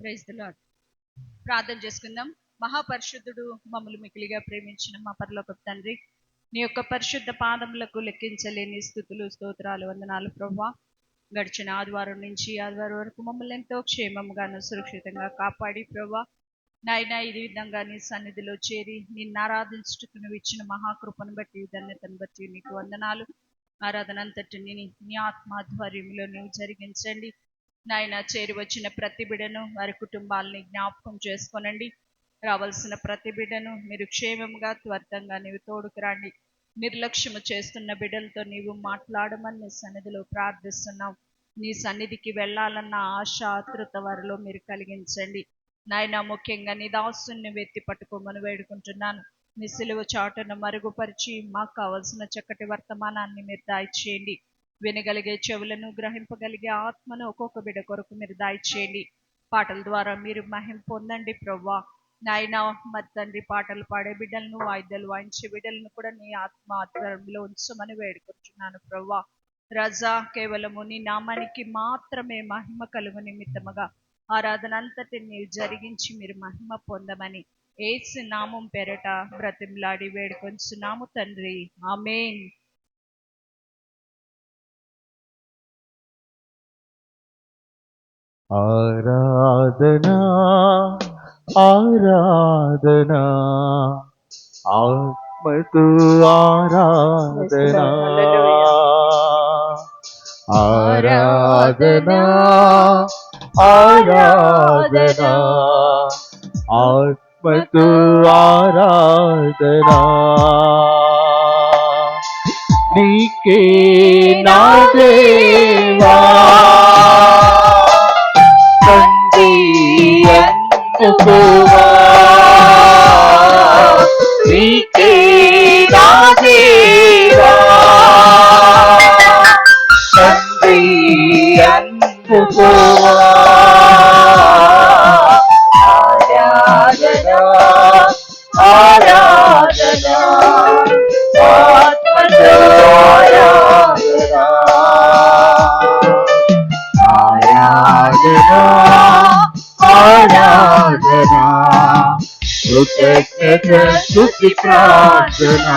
Praise the lord. ప్రార్థన చేసుకుందాం. మహాపరిశుద్ధుడు, మమ్మల్ని మికిలిగా ప్రేమించిన మా పరలోకపు తండ్రి, నీ యొక్క పరిశుద్ధ పాదములకు లెక్కించలేని స్థుతులు, స్తోత్రాలు, వందనాలు ప్రభువా. గడిచిన ఆదివారం నుంచి ఆదివారం వరకు మమ్మల్ని ఎంతో క్షేమంగాను సురక్షితంగా కాపాడి ప్రభువా, నాయనా ఈ విధంగా నీ సన్నిధిలో చేరి నిన్ను ఆరాధించుటకు నువ్వు ఇచ్చిన మహాకృపను బట్టి, ధన్యతను బట్టి నీకు వందనాలు. ఆరాధన అంతటిని నీ ఆత్మాధ్వర్యంలో నువ్వు జరిగించండి. నాయన చేరి వచ్చిన ప్రతి బిడ్డను వారి కుటుంబాలని జ్ఞాపకం చేసుకోనండి. రావాల్సిన ప్రతి బిడ్డను మీరు క్షేమంగా త్వరితంగా నీవు తోడుకు రండి. నిర్లక్ష్యము చేస్తున్న బిడ్డలతో నీవు మాట్లాడమని నీ సన్నిధిలో ప్రార్థిస్తున్నాం. నీ సన్నిధికి వెళ్ళాలన్న ఆశ, ఆతృత వారిలో మీరు కలిగించండి. నాయన ముఖ్యంగా నీ దాసుని వెత్తి పట్టుకోమని వేడుకుంటున్నాను. నీ సిలువ చాటును మరుగుపరిచి మాకు కావలసిన చక్కటి వర్తమానాన్ని మీరు దయచేయండి. వినగలిగే చెవులను, గ్రహింపగలిగే ఆత్మను ఒక్కొక్క బిడ్డ కొరకు మీరు దయచేయండి. పాటల ద్వారా మీరు మహిమ పొందండి ప్రవ్వా. నాయన మరి తండ్రి, పాటలు పాడే బిడ్డలను, వాయిద్యాలు వాయించే బిడ్డలను కూడా నీ ఆత్మ ఆధ్వర్యంలో ఉంచమని వేడుకుంటున్నాను ప్రవ్వా. రజా, కేవలము నీ నామానికి మాత్రమే మహిమ కలుగు నిమిత్తముగా ఆరాధన అంతటిని మీరు జరిగించి మీరు మహిమ పొందమని యేసు నామం పేరట బ్రతిమలాడి వేడుకొంచున్నాము తండ్రి, ఆమేన్. ఆరాధనా ఆరాధనా ఆత్మతో ఆరాధనా ఆరాధనా ఆరాధనా ఆత్మతో ఆరాధనా నీకే నా దేవా అందుకోవా, నీకే నా దేవా తండ్రి అందుకోవా. ఆరాధనా ఆరాధనా ఆత్మతో ఆరాధనా ఆరాధనా ఆరాధనా కృతజ్ఞత స్తుతి ప్రార్థనా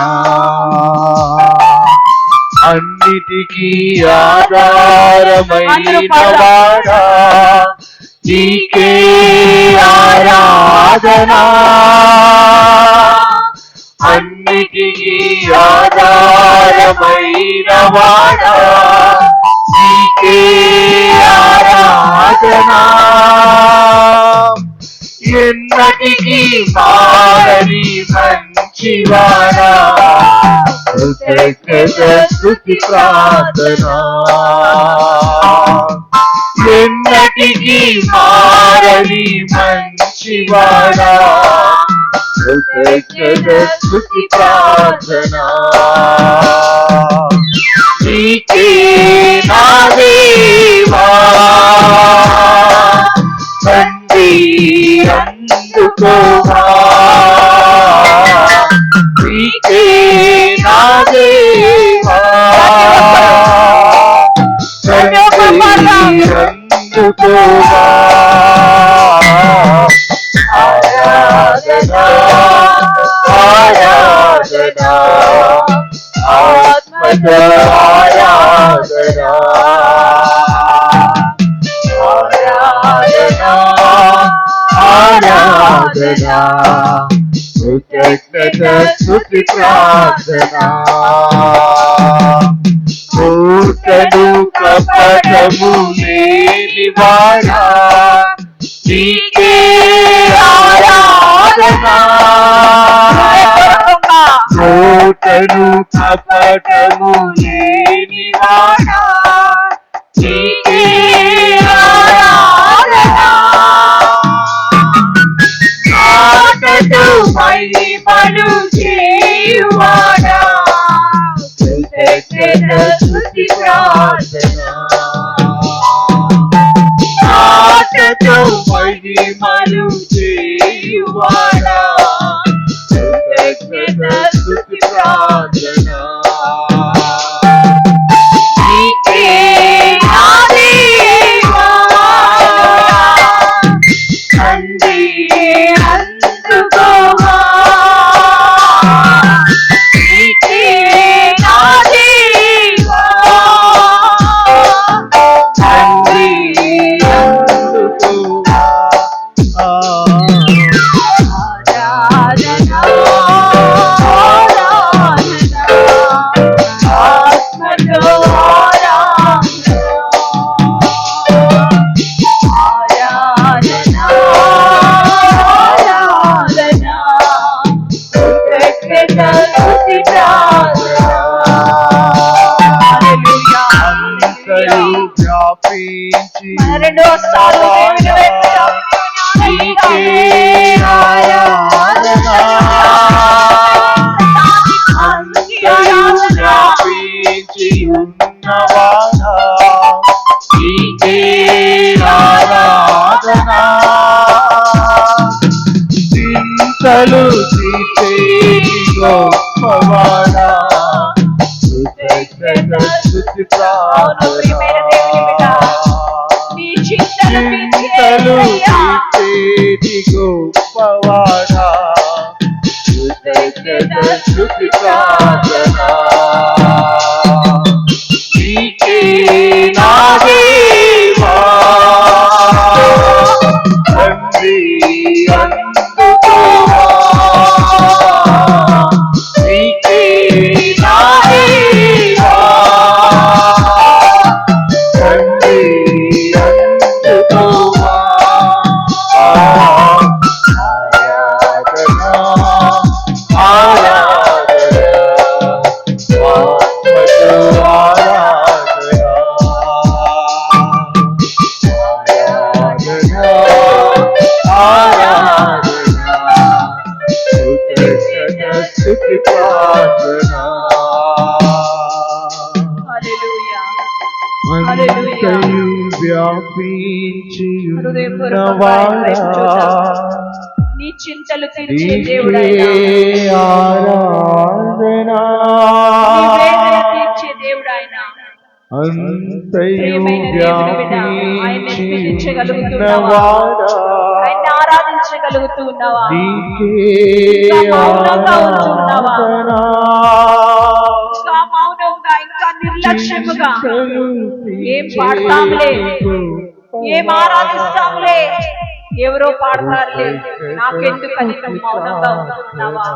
అన్నిటికీ ఆధారమైన వాడా నీకే ఆరాధనా అన్నిటికీ ఆధారమైన వాడా నీకే ఆరాధనా ఎన్నటికీ మారని మంచివాడా కృతజ్ఞత స్తుతి ప్రార్థనా ఎన్నటికీ మారని మంచివాడా కృతజ్ఞత స్తుతి ప్రార్థనా నీకే నా దేవా తండ్రి అందుకోవా, నీకే నా దేవా తండ్రి అందుకోవా. ఆరాధనా ఆరాధనా ఆత్మతో ఆరాధనా ఆరాధనా ఆరాధనా కృతజ్ఞత స్తుతి ప్రార్థనా మూర్ఖను కపటము లేనివాడా నీకే ఆరాధనా మూర్ఖను కపటము లేనివాడా నీకే ఆరాధనా ఆటతో మహిమలు చేయువాడా కృతజ్ఞత స్తుతి ప్రార్థనా ఆటతో మహిమలు చేయువాడా కృతజ్ఞత స్తుతి ప్రార్థనా నీకే నా దేవా చింతలు తీసేటి గొప్పవాడా కృతజ్ఞత స్తుతి ప్రార్థన నీ చింతలు చింతలు తీసేటి గొప్పవాడా కృతజ్ఞత స్తుతి ప్రార్థన నీకే నా దేవా తండ్రి అందుకోవా నీకే నా దేవా తండ్రి అందుకోవా ఆరాధన ఆరాధన ఆత్మతో ఆరాధన ఆరాధన కృతజ్ఞత స్తుతి ప్రార్థన హల్లెలూయా అంతయు వ్యాపించి హృదయపూర్వకంగా నీ చింతలు తీర్చే నీకే దేవుడైనా ఆరాధన నీ వేదన తీర్చే దేవుడైనా అంతయు ప్రియమైన దేవుని బిడ్డ, ఆయన్ని వ్యాపించి స్తుతించగలుగుతున్నావా? ఆయన్ని ఆరాధించగలుగుతూ ఉన్నావా? నీకే ఇంకా మౌనంగా ఉంటున్నావా? ఆరాధన ఇంకా మౌనంగా, ఇంకా నిర్లక్ష్యముగా ఏం పాడతాంలే, ఏం ఆరాధిస్తాంలే, ఎవరో పాడతారులే, నాకెందుకని నువ్వు మౌనంగా ఉంటున్నావా?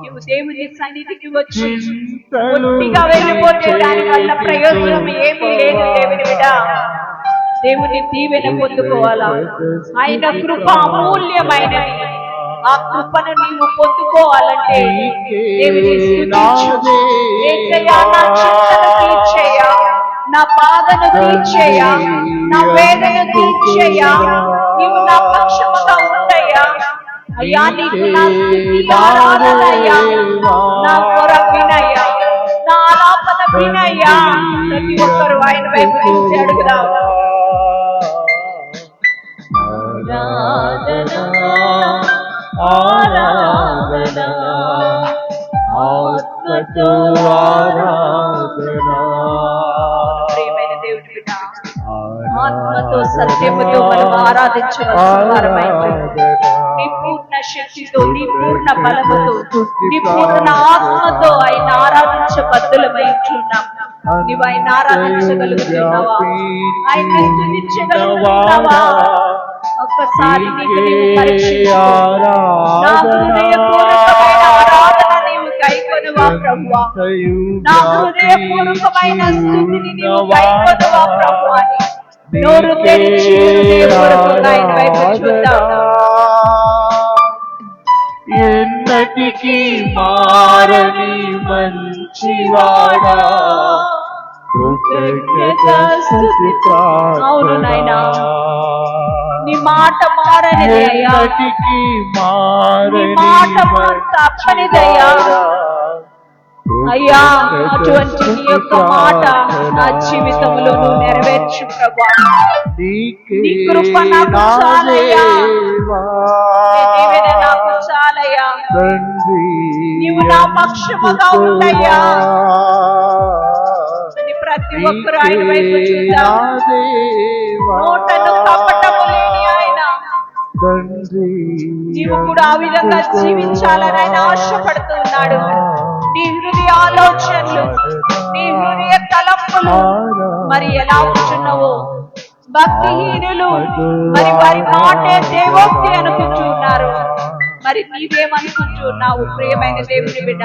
నువ్వు దేవుని సన్నిధికి వచ్చి ఒట్టిగా వెళ్ళిపోతే దాని వల్ల ప్రయోజనం ఏమీ లేదు. దేవుని బిడ్డ, దేవుని దీవెన పొందుకోవాలా? ఆయన కృప అమూల్యమైనది. ఆ కృపను నీవు పొందుకోవాలంటే దేవుని స్తుతించు. యేసయ్యా, నా చింతను తీర్చేయ్యా, నా బాధను తీర్చేయ్యా, నా వేదన తీర్చేయ్యా, నీవు నా పక్షముగా ఉండయ్యా. అయ్యా, నీకు నా స్తుతి ఆరాధన అయ్యా, నా మొర వినయ్యా, నా ఆలాపన వినయ్యా. ప్రతి ఒక్కరు ఆయన వైపు చూసి అడుగుదాం. ఆరాధన ఆరాధన ఆత్మతో ఆరాధన ప్రియమైన దేవుని బిడ్డ, ఆత్మతో సత్యముతో మనం ఆరాధించవలసిన వారమైతే నీ పూర్ణ శక్తితో, నీ పూర్ణ బలముతో, నీ పూర్ణ ఆత్మతో ఆయన ఆరాధించబద్దులమై ఉంటున్నాం. నీవు ఆయన ఆరాధించగలుగుతున్నావా? ఆయన్ని స్తుతించగలుగుతున్నావా? ఒక్కసారి నీకు నీవు పరీక్షించుకో. నా హృదయపూర్వకమైన ఆరాధన నీవు కైకొనువా ప్రభువా? నా హృదయపూర్వకమైన స్తుతిని నీవు కైకొనువా ప్రభువా? అని నోరు తెరిచి హృదయపూర్వకంగా ఆయన వైపు చూద్దాం. ఎన్నటికీ మారని మంచివాడా కృతజ్ఞత స్తుతి అవును నాయనా, ప్రార్థన నీ మాట మారనిది అయ్యా, ఎన్నటికీ నీ మారని మాట తప్పనిదయ్యా. అయ్యా, అటువంటి నీ యొక్క మాట నా జీవితంలో నువ్వు నెరవేర్చు ప్రభువా. నీ కృప నాకు చాలయ్యా, నీ దీవెన నాకు చాలయ్యా. నీవు నా పక్షముగా ఉండయ్యా. ప్రతి ఒక్కరు ఆయన వైపు చూద్దాం. నోటను కపటము లేని ఆయన, నీవు కూడా ఆ విధంగా జీవించాలని ఆయన ఆశపడుతున్నాడు. నీ హృదయ ఆలోచనలు, నీ హృదయ తలంపులు మరి ఎలా ఉంటున్నావో. భక్తిహీనులు మరి వారి మాటే దేవోక్తి అనుకుంటున్నారు. మరి నీవేమనుకుంటున్నావు? ప్రియమైన దేవుని బిడ్డ,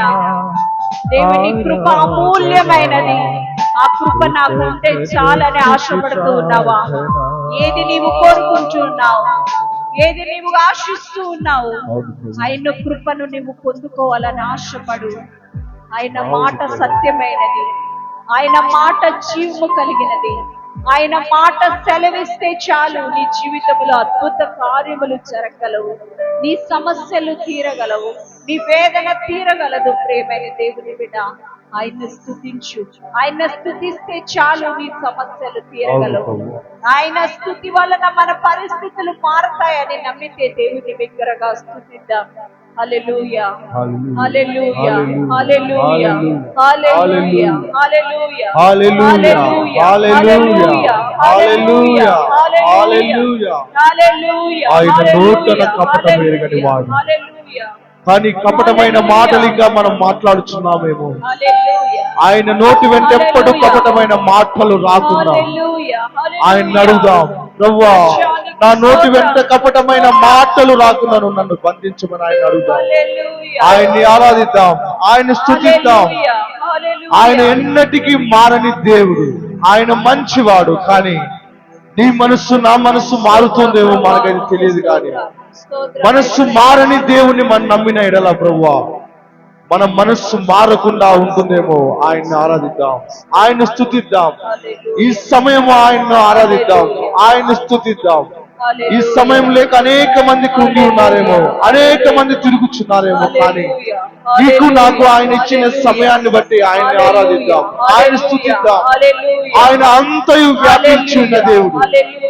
దేవుని కృప అమూల్యమైనది. ఆ కృప నాకు ఉంటే చాలని ఆశపడుతూ ఉన్నావా? ఏది నీవు కోరుకుంటున్నావు? ఏది నీవు ఆశిస్తూ ఉన్నావు? ఆయన కృపను నీవు పొందుకోవాలని ఆశపడు. ఆయన మాట సత్యమైనది, ఆయన మాట జీవము కలిగినది. ఆయన మాట సెలవిస్తే చాలు నీ జీవితంలో అద్భుత కార్యములు జరగలవు, నీ సమస్యలు తీరగలవు, నీ వేదన తీరగలదు. ప్రియమైన దేవుని బిడ్డ, ఆయన్ని స్తుతించు. ఆయన స్తుతిస్తే చాలు, నీ సమస్యలు తీరగలవు. ఆయన స్తుతి వలన మన పరిస్థితులు మారతాయని నమ్మితే దేవుని బిగ్గరగా స్తుతిద్దాం. హల్లెలూయా, హల్లెలూయా, హల్లెలూయా, హల్లెలూయా, హల్లెలూయా, హల్లెలూయా, హల్లెలూయా, హల్లెలూయా, హల్లెలూయా, హల్లెలూయా. ఆయన నోటన కపటం ఎరుగని వాడు. హల్లెలూయా. కానీ కపటమైన మాటలు ఇంకా మనం మాట్లాడుతున్నామేమో. హల్లెలూయా. ఆయన నోటి వెంట ఎప్పుడు కపటమైన మాటలు రాకుండా హల్లెలూయా. ఆయన అడుగుదాం, ప్రభువా నా నోటి వెంట కపటమైన మాటలు రాకుండా నువ్వు నన్ను బంధించమని ఆయన అడుగుదాం. హల్లెలూయా. ఆయన్ని ఆరాధిద్దాం, ఆయన స్తుతిద్దాం. హల్లెలూయా. హల్లెలూయా. ఆయన ఎన్నటికీ మారని దేవుడు. ఆయన మంచివాడు. కానీ నీ మనస్సు నా మనస్సు మారుతుందేమో మనకది తెలియదు. కానీ మనస్సు మారని దేవుణ్ణి మనం నమ్మిన ఎడల ప్రభువా మన మనస్సు మారకుండా ఉంటుందేమో. ఆయన్ని ఆరాధిద్దాం, ఆయన స్తుతిద్దాం. ఈ సమయం ఆయన్ను ఆరాధిద్దాం, ఆయన స్తుతిద్దాం. ఈ సమయం లేక అనేక మంది కుంగి ఉన్నారేమో, అనేక మంది తిరుగుచున్నారేమో. కానీ నీకు నాకు ఆయన ఇచ్చిన సమయాన్ని బట్టి ఆయన్ని ఆరాధిద్దాం, ఆయన స్తుతిద్దాం. ఆయన అంతయు వ్యాపించి ఉన్న దేవుడు,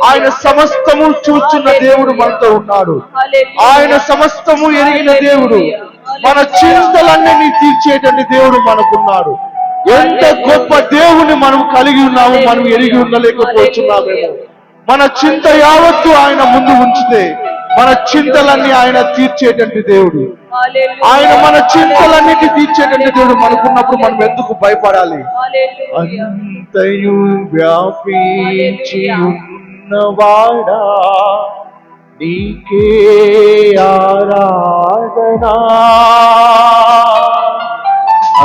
ఆయన సమస్తము చూస్తున్న దేవుడు మనతో ఉన్నాడు. ఆయన సమస్తము ఎరిగిన దేవుడు, మన చింతలన్నీ తీర్చేటువంటి దేవుడు మనకున్నాడు. ఎంత గొప్ప దేవుని మనం కలిగి ఉన్నాము, మనం ఎరిగి ఉండలేకపోతున్నామేమో. మన చింత యావత్తు ఆయన ముందు ఉంచితే మన చింతలన్నీ ఆయన తీర్చేటువంటి దేవుడు. ఆయన మన చింతలన్నిటి తీర్చేటువంటి దేవుడు మనకున్నప్పుడు మనం ఎందుకు భయపడాలి? అంతయు వ్యాపించి ఉన్నవాడా నీకే ఆరాధనా.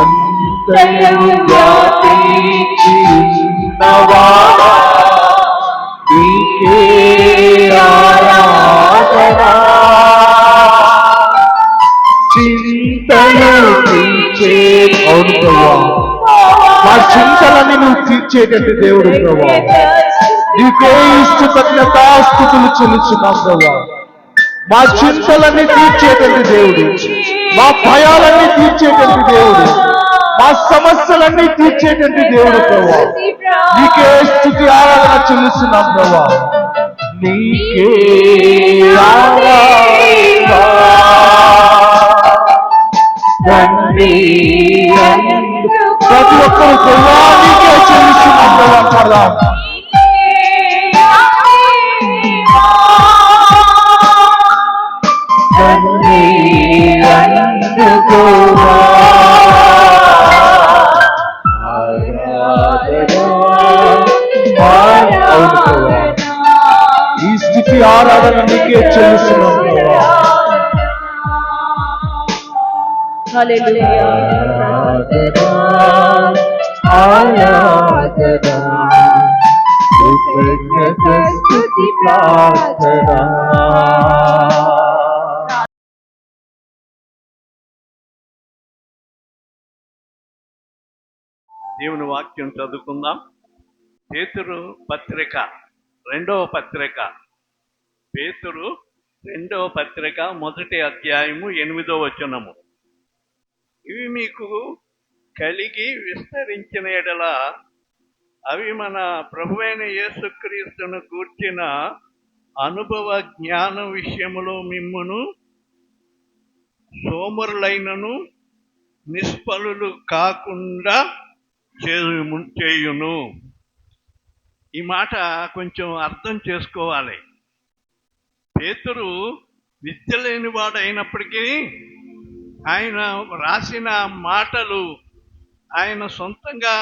అంతయు వ్యాపించి ఉన్నవాడా నీకే ఆరాధనా. చింతలు తీర్చే అవును ప్రభువా, మా చింతలని నువ్వు తీర్చేటట్టు దేవుడు ప్రభువా. నీకే కృతజ్ఞతాస్తుతులు చెల్లిస్తున్నాం ప్రభువా. మా చింతలన్నీ తీర్చేటట్టు దేవుడు, మా భయాలన్నీ తీర్చేటట్టు దేవుడు, మా సమస్యలన్నీ తీర్చేటట్టు దేవుడు ప్రభువా. నీకే స్తుతి ఆరాధన చెల్లిస్తున్నాం ప్రభువా. నీకే ఆరాధన తండ్రి. ప్రతి ఒక్కరు ప్రభువా నీకే చెల్లిస్తున్నాం ప్రభువా. పడదాం. తండ్రి అందుకోవా ఈ స్థితి ఆరాధన నీకే చెల్లిస్తున్నాం ప్రభువా. హల్లెలూయా. ఆరాధన కృతజ్ఞత స్తుతి ప్రార్థన. దేవుని వాక్యం చదువుకుందాం. పేతురు పత్రిక, రెండవ పత్రిక. పేతురు రెండవ పత్రిక, మొదటి అధ్యాయము 8వ వచనము. ఇవి మీకు కలిగి విస్తరించిన ఎడల అవి మన ప్రభువైన యేసుక్రీస్తును గూర్చిన అనుభవ జ్ఞాన విషయములో మిమ్మును సోమరులైనను నిష్ఫలులు కాకుండా చేయును. ఈ మాట కొంచెం అర్థం చేసుకోవాలి. పేతురు విద్య లేనివాడు అయినప్పటికీ ఆయన రాసిన మాటలు ఆయన సొంతంగా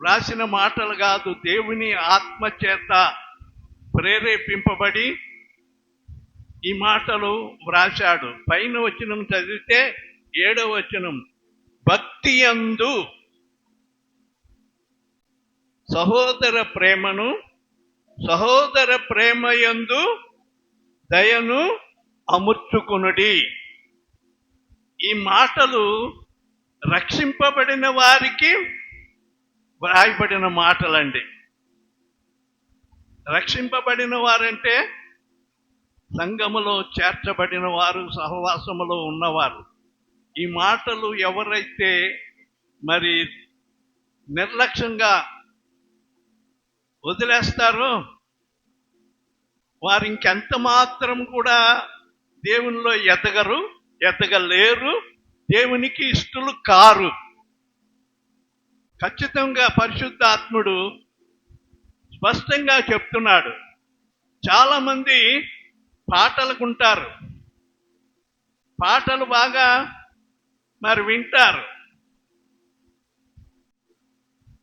రాసిన మాటలు కాదు, దేవుని ఆత్మ చేత ప్రేరేపింపబడి ఈ మాటలు వ్రాశాడు. పైన వచనం చదివితే 7వ వచనం, భక్తి యందు సహోదర ప్రేమను, సహోదర ప్రేమయందు దయను అమర్చుకొనుడి. ఈ మాటలు రక్షింపబడిన వారికి వ్రాయబడిన మాటలండి. రక్షింపబడిన వారంటే సంఘములో చేర్చబడిన వారు, సహవాసములో ఉన్నవారు. ఈ మాటలు ఎవరైతే మరి నిర్లక్ష్యంగా వదిలేస్తారో వారు ఇంకెంత మాత్రం కూడా దేవునిలో ఎదగలేరు, దేవునికి ఇష్టలు కారు. ఖచ్చితంగా పరిశుద్ధాత్ముడు స్పష్టంగా చెప్తున్నాడు. చాలా మంది పాటలుకుంటారు, పాటలు బాగా మరి వింటారు.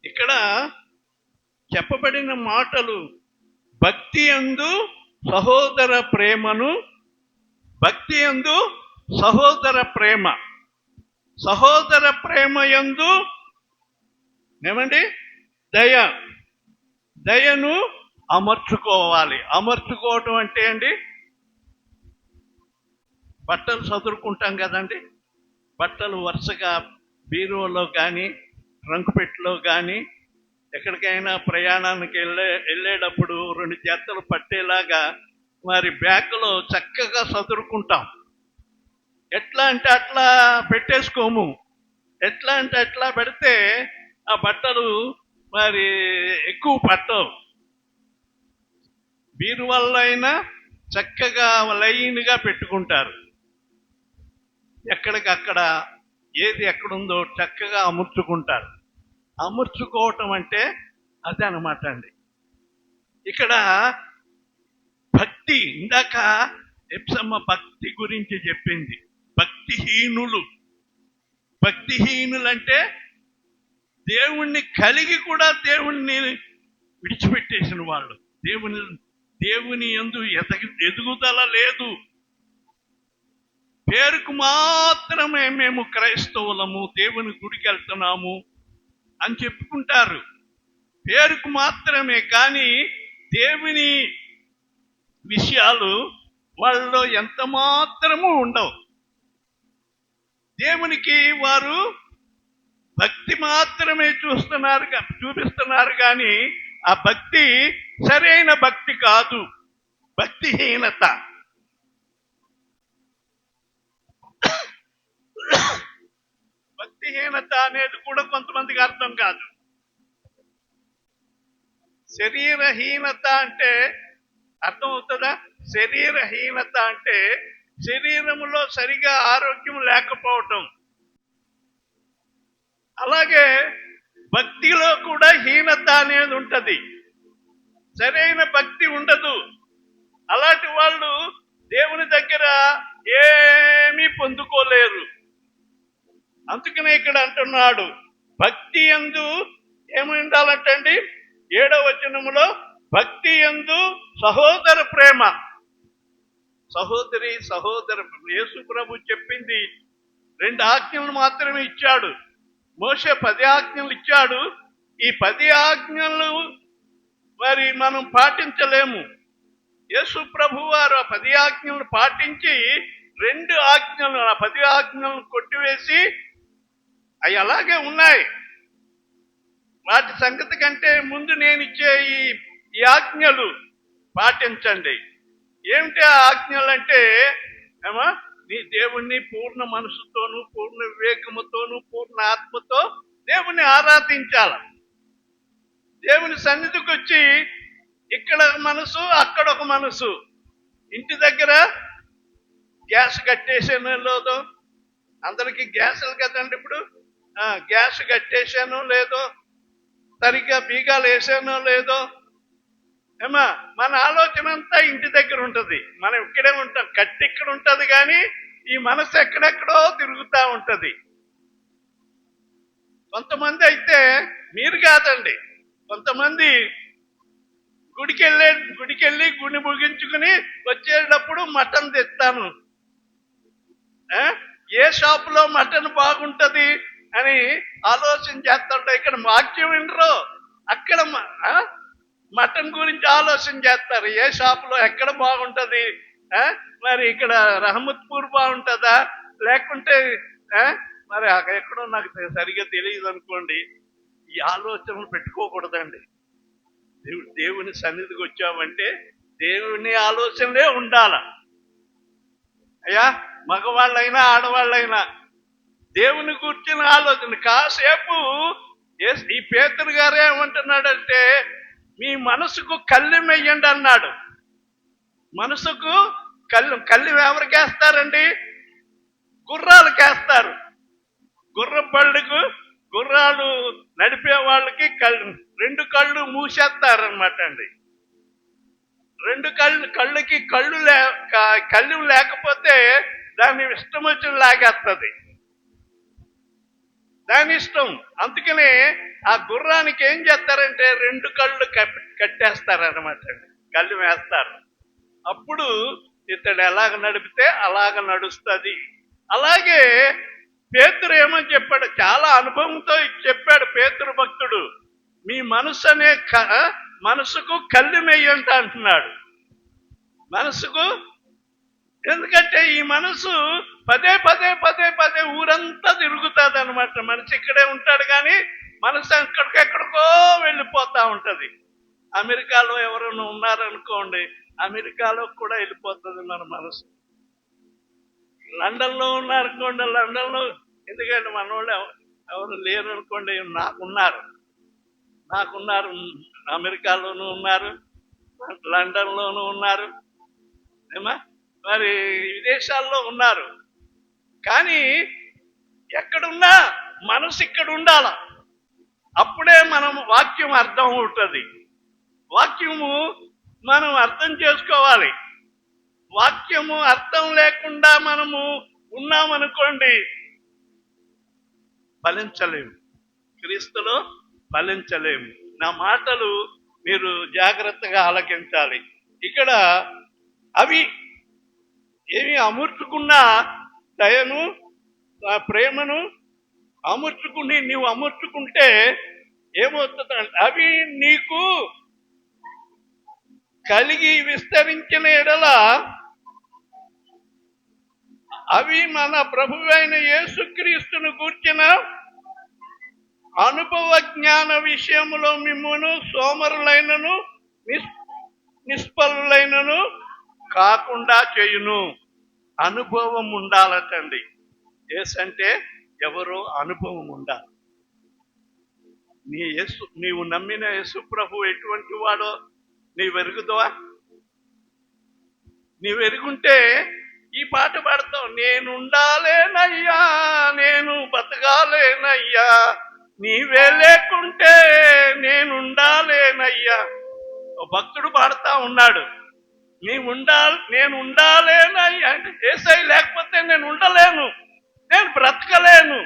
ఇక్కడ చెప్పబడిన మాటలు భక్తి యందు సహోదర ప్రేమను, భక్తి యందు సహోదర ప్రేమ, సహోదర ప్రేమ యందు ఏమండి దయను అమర్చుకోవాలి. అమర్చుకోవటం అంటే అండి, బట్టలు చదురుకుంటాం కదండి, బట్టలు వరుసగా బీరువాలో కానీ ట్రంక్ పెట్టెలో కానీ ఎక్కడికైనా ప్రయాణానికి వెళ్ళేటప్పుడు 2 జతలు పట్టేలాగా మరి బ్యాగ్లో చక్కగా చదురుకుంటాం. ఎట్లా అంటే అట్లా పెట్టేసుకోము. ఎట్లా అంటే అట్లా పెడితే ఆ బట్టలు మరి ఎక్కువ పట్టవు. బీరువాల్లో అయినా చక్కగా లైన్గా పెట్టుకుంటారు. ఎక్కడికక్కడ ఏది ఎక్కడుందో చక్కగా అమర్చుకుంటారు. అమర్చుకోవటం అంటే అదే అనమాట అండి. ఇక్కడ భక్తి, ఇందాక ఎప్సమ్మ భక్తి గురించి చెప్పింది. భక్తిహీనులంటే దేవుణ్ణి కలిగి కూడా దేవుణ్ణి విడిచిపెట్టేసిన వాళ్ళు. దేవుని యందు ఎదుగుదల లేదు. పేరుకు మాత్రమే మేము క్రైస్తవులము, దేవుని గుడికి వెళ్తున్నాము అని చెప్పుకుంటారు. పేరుకు మాత్రమే, కానీ దేవుని విషయాలు వాళ్ళలో ఎంత మాత్రము ఉండవు. దేవునికి వారు భక్తి మాత్రమే చూపిస్తున్నారు, కానీ ఆ భక్తి సరైన భక్తి కాదు, భక్తిహీనత. భక్తిహీనత అనేది కూడా కొంతమందికి అర్థం కాదు. శరీరహీనత అంటే అర్థం అవుతుందా? శరీరహీనత అంటే శరీరములో సరిగా ఆరోగ్యం లేకపోవటం. అలాగే భక్తిలో కూడా హీనత అనేది ఉంటది, సరైన భక్తి ఉండదు. అలాంటి వాళ్ళు దేవుని దగ్గర ఏమీ పొందుకోలేరు. అందుకనే ఇక్కడ అంటున్నాడు, భక్తి యందు ఏమి ఉండాలంటండి? 7వ వచనములో భక్తి యందు సహోదర ప్రేమ. సహోదర యేసు ప్రభు చెప్పింది 2 ఆజ్ఞలు మాత్రమే ఇచ్చాడు. మోషే 10 ఆజ్ఞలు ఇచ్చాడు. ఈ 10 ఆజ్ఞలు మరి మనం పాటించలేము. యేసు ప్రభు వారు ఆ 10 ఆజ్ఞలను పాటించి 2 ఆజ్ఞలు, ఆ 10 ఆజ్ఞలను కొట్టివేసి అవి అలాగే ఉన్నాయి. వాటి సంగతి కంటే ముందు నేను ఇచ్చే ఈ ఆజ్ఞలు పాటించండి. ఏమిటి ఆ ఆజ్ఞలు అంటే, నీ దేవుణ్ణి పూర్ణ మనసుతోనూ, పూర్ణ వివేకముతోనూ, పూర్ణ ఆత్మతో దేవుణ్ణి ఆరాధించాలి. దేవుని సన్నిధికి వచ్చి ఇక్కడ మనసు, అక్కడ ఒక మనసు. ఇంటి దగ్గర గ్యాస్ కట్టేసానో లేదో, అందరికీ గ్యాసులు కదండి ఇప్పుడు. గ్యాస్ కట్టేసానో లేదో, సరిగ్గా బీగాలు వేసానో లేదో, మన ఆలోచన అంతా ఇంటి దగ్గర ఉంటుంది. మనం ఇక్కడే ఉంటాం, కట్టి ఇక్కడ ఉంటుంది, కానీ ఈ మనసు ఎక్కడెక్కడో తిరుగుతూ ఉంటుంది. కొంతమంది అయితే, మీరు కాదండి, కొంతమంది గుడికెళ్ళి గుడి ముగించుకుని వచ్చేటప్పుడు మటన్ తెస్తాను, ఏ షాపులో మటన్ బాగుంటది అని ఆలోచన చేస్తుంటే, ఇక్కడ వాక్యం వినరు, అక్కడ మటన్ గురించి ఆలోచన చేస్తారు. ఏ షాపులో ఎక్కడ బాగుంటది, మరి ఇక్కడ రహమత్పూర్ బాగుంటుందా, లేకుంటే మరి ఎక్కడో నాకు సరిగ్గా తెలియదు అనుకోండి. ఈ ఆలోచనలు పెట్టుకోకూడదండి. దేవుని సన్నిధికి వచ్చామంటే దేవుని ఆలోచనలే ఉండాల. అయ్యా, మగవాళ్ళైనా ఆడవాళ్ళైనా దేవుని కూర్చిన ఆలోచన కాసేపు ఈ పేతురు గారు ఏమంటున్నాడంటే మీ మనసుకు కళ్ళెం వెయ్యండి అన్నాడు. మనసుకు కళ్ళెం ఎవరికి వేస్తారండి? గుర్రాలకు వేస్తారు. బళ్ళకు గుర్రాలు నడిపే వాళ్ళకి రెండు కళ్ళు మూసేస్తారనమాట అండి. రెండు కళ్ళుకి కళ్ళు లేకపోతే దాని ఇష్టం వచ్చి లాగేస్తుంది, దాని ఇష్టం. అందుకనే ఆ గుర్రానికి ఏం చేస్తారంటే రెండు కళ్ళు కట్టేస్తారనమాట అండి, కళ్ళు వేస్తారు. అప్పుడు ఇతడు ఎలాగ నడిపితే అలాగ నడుస్తుంది. అలాగే పేతురు ఏమని చెప్పాడు, చాలా అనుభవంతో చెప్పాడు పేతురు భక్తుడు, మీ మనసుకు కళ్ళెం వెయ్యండి అంటున్నాడు. మనసుకు, ఎందుకంటే ఈ మనసు పదే పదే పదే పదే ఊరంతా తిరుగుతుంది అనమాట. మనిషి ఇక్కడే ఉంటాడు కానీ మనసు ఎక్కడికెక్కడికో వెళ్ళిపోతా ఉంటది. అమెరికాలో ఎవరైనా ఉన్నారనుకోండి, అమెరికాలో కూడా వెళ్ళిపోతుంది మన మనసు. లండన్లో ఉన్నారనుకోండి, లండన్లో, ఎందుకంటే మన వాళ్ళు ఎవరు లేరు అనుకోండి, నాకున్నారు. అమెరికాలోనూ ఉన్నారు, లండన్లోనూ ఉన్నారు, మరి విదేశాల్లో ఉన్నారు. కానీ ఎక్కడున్నా మనసు ఇక్కడ ఉండాల. అప్పుడే మనం వాక్యం అర్థం అవుతుంది. వాక్యము మనం అర్థం చేసుకోవాలి. వాక్యము అర్థం లేకుండా మనము ఉన్నామనుకోండి, ఫలించలేము, క్రీస్తులో ఫలించలేము. నా మాటలు మీరు జాగ్రత్తగా ఆలకించాలి. ఇక్కడ అవి ఏమి అమర్చుకున్నా దయను ప్రేమను నీవు అమర్చుకుంటే ఏమవుతుందంటే అవి నీకు కలిగి విస్తరించిన ఎడల అవి మన ప్రభువైన యేసుక్రీస్తును గూర్చిన అనుభవ జ్ఞాన విషయములో మిమ్మును సోమరులైనను నిష్ఫలులైనను కాకుండా చేయును. అనుభవం ఉండాలటండి. ఏసంటే ఎవరో అనుభవం ఉండాలి. నీవు నమ్మిన యేసు ప్రభు ఎటువంటి వాడో నీవెరుగుదవా? నీవెరుగుంటే ఈ పాట పాడతావు, నేనుండాలేనయ్యా, నేను బతకాలేనయ్యా, నీవే లేకుంటే నేనుండాలేనయ్యా. భక్తుడు పాడుతా ఉన్నాడు, నేను ఉండాలేనయ్యా అంటే యేసై లేకపోతే నేను ఉండలేను, నేను బ్రతకలేను.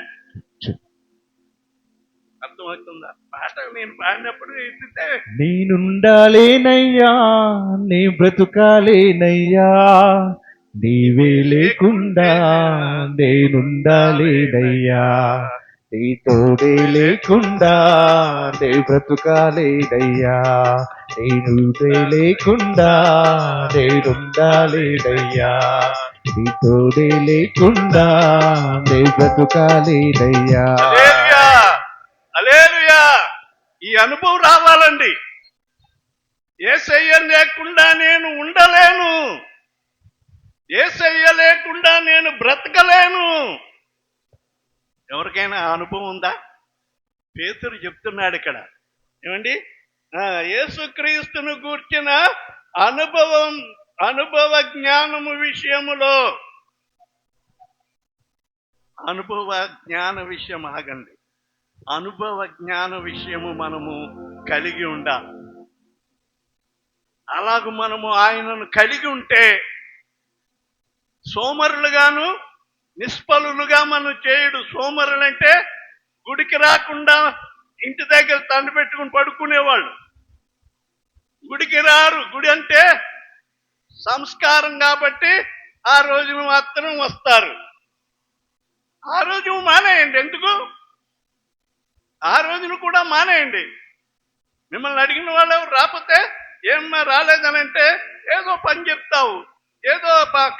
అర్థమవుతుందా? పాట నేను పాడినప్పుడు ఎత్తితే నేనుండాలేనయ్యా, నీ బ్రతుకాలేనయ్యా, నీవే లేకుండా నేనుండాలేనయ్యా, నీ తోడే లేకుండా నే బ్రతుకాలేనయ్యా, నీ నువ్వే లేకుండా నేనుండాలేనయ్యా, నీ తోడే లేకుండా నే బ్రతుకాలేనయ్యా. హల్లెలూయా! ఈ అనుభవం రావాలండి. యేసయ్య లేకుండా నేను ఉండలేను, యేసయ్య లేకుండా నేను బ్రతకలేను. ఎవరికైనా అనుభవం ఉందా? పేతురు చెప్తున్నాడు ఇక్కడ, ఏమండి, యేసుక్రీస్తును గూర్చిన అనుభవ జ్ఞానము విషయములో, అనుభవ జ్ఞాన విషయం ఆగండి, అనుభవ జ్ఞాన విషయము మనము కలిగి ఉండాలి. అలాగూ మనము ఆయనను కలిగి ఉంటే సోమరులుగాను నిష్ఫలులుగా మనం చేయుడు. సోమరులంటే గుడికి రాకుండా ఇంటి దగ్గర తండ్రి పెట్టుకుని పడుకునేవాళ్ళు. గుడికి రారు. గుడి అంటే సంస్కారం కాబట్టి ఆ రోజును మాత్రం వస్తారు. ఆ రోజు మానేయండి. ఎందుకు? ఆ రోజును కూడా మానేయండి. మిమ్మల్ని అడిగిన వాళ్ళు ఎవరు రాకపోతే ఏమన్నా రాలేదనంటే ఏదో పని చెప్తావు, ఏదో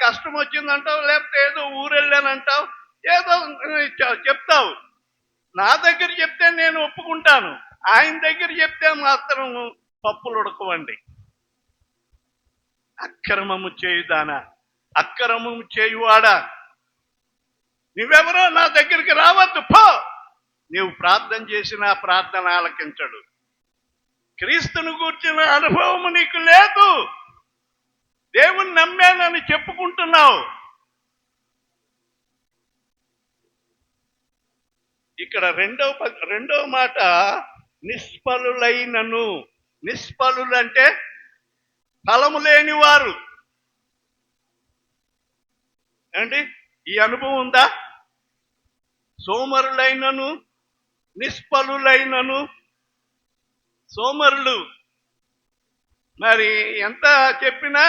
కష్టం వచ్చిందంటావు, లేకపోతే ఏదో ఊరెళ్ళానంటావు, ఏదో చెప్తావు. నా దగ్గర చెప్తే నేను ఒప్పుకుంటాను, ఆయన దగ్గర చెప్తే మాత్రం పప్పులు ఉడకవండి. అక్రమము చేయుదానా, అక్రమము చేయువాడా, నువ్వెవరో నా దగ్గరికి రావద్దు, పో. నీవు ప్రార్థన చేసిన ప్రార్థన ఆలకించడు. క్రీస్తును గూర్చిన అనుభవం నీకు లేదు. దేవుని నమ్మానని చెప్పుకుంటున్నావు. ఇక్కడ రెండవ మాట నిష్ఫలులైనను. నిష్ఫలులు అంటే ఫలము లేని వారు అండి. ఈ అనుభవం ఉందా? సోమరులైనను నిష్ఫలులైనను. సోమరులు మరి ఎంత చెప్పినా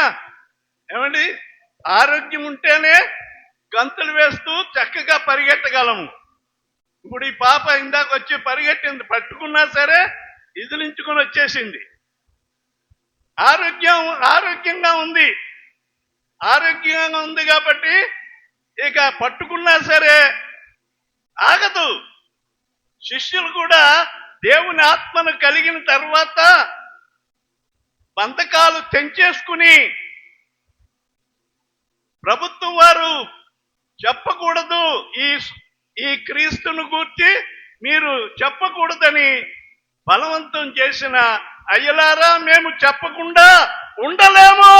ఏమండి, ఆరోగ్యం ఉంటేనే గంతులు వేస్తూ చక్కగా పరిగెట్టగలము. ఇప్పుడు ఈ పాప ఇందాక వచ్చి పరిగెట్టింది, పట్టుకున్నా సరే ఇదిలించుకొని వచ్చేసింది. ఆరోగ్యంగా ఉంది. ఆరోగ్యంగా ఉంది కాబట్టి ఇక పట్టుకున్నా సరే ఆగదు. శిష్యులు కూడా దేవుని ఆత్మను కలిగిన తర్వాత బంధకాలు తెంచేసుకుని, ప్రభుత్వం వారు చెప్పకూడదు, ఈ క్రీస్తును గూర్చి మీరు చెప్పకూడదని బలవంతం చేసిన, అయ్యలారా మేము చెప్పకుండా ఉండలేము.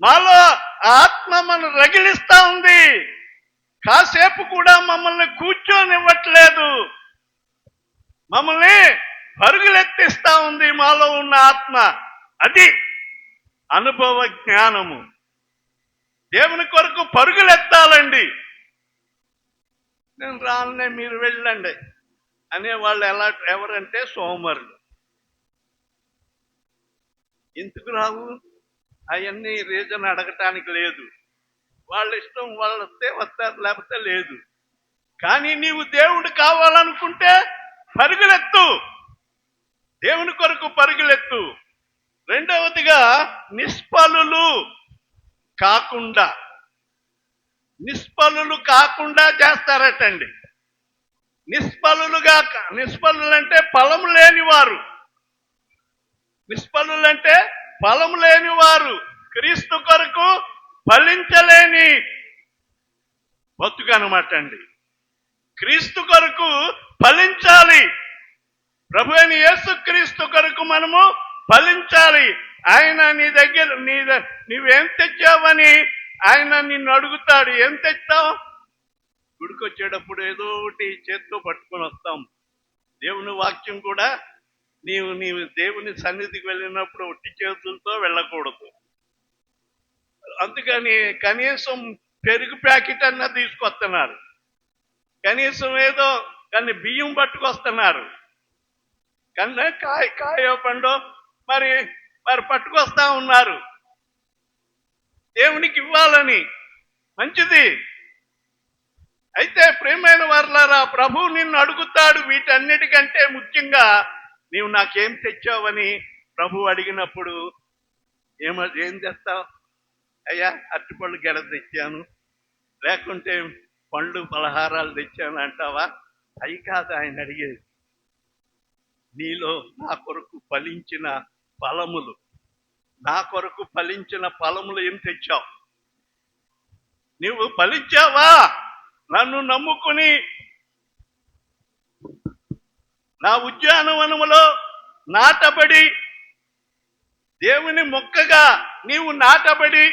మాలో ఆత్మ మనం రగిలిస్తా ఉంది. కాసేపు కూడా మమ్మల్ని కూర్చోనివ్వట్లేదు. మమ్మల్ని పరుగులెత్తిస్తా ఉంది మాలో ఉన్న ఆత్మ. అది అనుభవ జ్ఞానము. దేవుని కొరకు పరుగులెత్తాలండి. నేను రానులే, మీరు వెళ్ళండి అనేవాళ్ళు ఎవరంటే సోమరులు. ఎందుకు రావు? అవన్నీ రీజన్ అడగటానికి లేదు. వాళ్ళ ఇష్టం, వాళ్ళు వస్తే వస్తారు, లేకపోతే లేదు. కానీ నీవు దేవుడు కావాలనుకుంటే పరుగులెత్తు, దేవుని కొరకు పరుగులెత్తు. రెండవదిగా నిష్ఫలులు కాకుండా చేస్తారటండి. నిష్ఫలులంటే ఫలము లేనివారు. నిష్ఫలులంటే ఫలము లేనివారు, క్రీస్తు కొరకు ఫలించలేని బతుకు అనమాట అండి. క్రీస్తు కొరకు ఫలించాలి. ప్రభు అయిన యేసు క్రీస్తు కొరకు మనము ఫలించాలి. ఆయన నీ దగ్గర నీవేం తెచ్చావని ఆయన నిన్ను అడుగుతాడు. ఏం తెచ్చావు? గుడికొచ్చేటప్పుడు ఏదో ఒకటి చేత్తో పట్టుకొని వస్తాం. దేవుని వాక్యం కూడా నీవు దేవుని సన్నిధికి వెళ్ళినప్పుడు ఒట్టి చేతులతో వెళ్ళకూడదు. అందుకని కనీసం పెరుగు ప్యాకెట్ అన్నా తీసుకొస్తున్నారు, కనీసం ఏదో కానీ బియ్యం పట్టుకొస్తున్నారు, కన్నా కాయో పండో మరి పట్టుకొస్తా ఉన్నారు. దేవునికి ఇవ్వాలని, మంచిది. అయితే ప్రియమైన వారలారా, ప్రభు నిన్ను అడుగుతాడు. వీటన్నిటికంటే ముఖ్యంగా నీవు నాకేం తెచ్చావని ప్రభు అడిగినప్పుడు ఏం తెస్తావు? అయ్యా అరటిపళ్ళు గెడ తెచ్చాను, లేకుంటే పండ్లు పలహారాలు తెచ్చాను అంటావా? అవి కాదు ఆయన అడిగేది. నీలో నా కొరకు ఫలించిన ఫలములు, నా కొరకు ఫలించిన ఫలములు ఏం తెచ్చావు? నీవు ఫలించావా? నన్ను నమ్ముకుని నా ఉద్యానవనములో నాటబడి, దేవుని మొక్కగా నీవు నాటబడి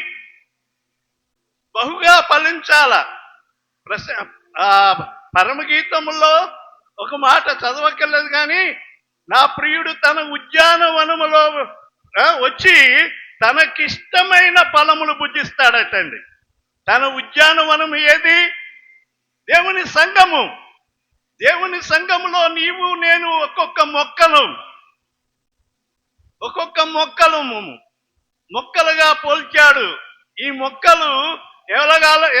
బహుగా ఫలించాల. పరమగీతములో ఒక మాట చదవక్కర్లేదు కానీ, నా ప్రియుడు తన ఉద్యానవనములో వచ్చి తనకిష్టమైన ఫలములు భుజిస్తాడటండి. తన ఉద్యానవనం ఏది? దేవుని సంఘము. దేవుని సంఘములో నీవు నేను ఒక్కొక్క మొక్కలుగా పోల్చాడు. ఈ మొక్కలు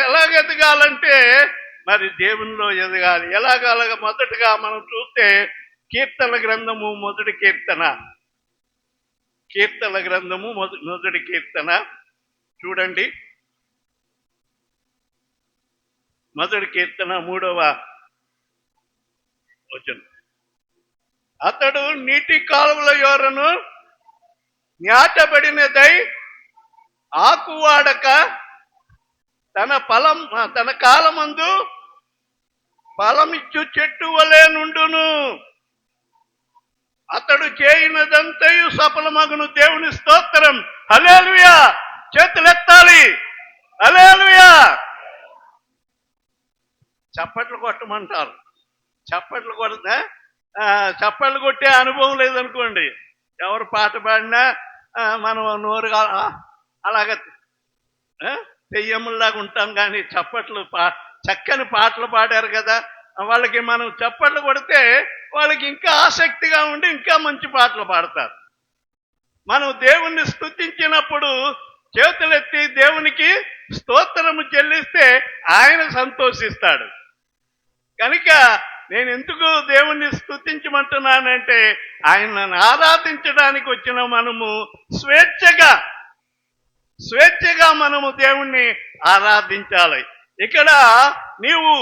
ఎలాగెదగాలంటే మరి దేవునిలో ఎదగాలి. ఎలాగలగా మొదటగా మనం చూస్తే కీర్తన గ్రంథము మొదటి కీర్తన చూడండి. మొదటి కీర్తన 3వ వచనం. అతడు నీటి కాలువల యోరను నాటబడినదై ఆకువాడక తన కాలమందు ఫలమిచ్చు చెట్టు వలె నుండును. అతడు చేయినదంతయు సఫలమగును. దేవుని స్తోత్రం. హల్లెలూయా. చేతులెత్తాలి. హల్లెలూయా. చప్పట్లు కొట్టమంటారు. చప్పట్లు కొడితే చప్పట్లు కొట్టే అనుభవం లేదనుకోండి, ఎవరు పాట పాడినా మనం నోరు అలాగ తెయ్యముల్లాగా ఉంటాం. కానీ చక్కని పాటలు పాడారు కదా, వాళ్ళకి మనం చప్పట్లు కొడితే వాళ్ళకి ఇంకా ఆసక్తిగా ఉండి ఇంకా మంచి పాటలు పాడతారు. మనం దేవుణ్ణి స్తుతించినప్పుడు చేతులెత్తి దేవునికి స్తోత్రము చెల్లిస్తే ఆయన సంతోషిస్తాడు. కనుక నేను ఎందుకు దేవుణ్ణి స్తుతించమంటున్నానంటే, ఆయనను ఆరాధించడానికి వచ్చిన మనము స్వేచ్ఛగా మనము దేవుణ్ణి ఆరాధించాలి. ఇక్కడ నీవు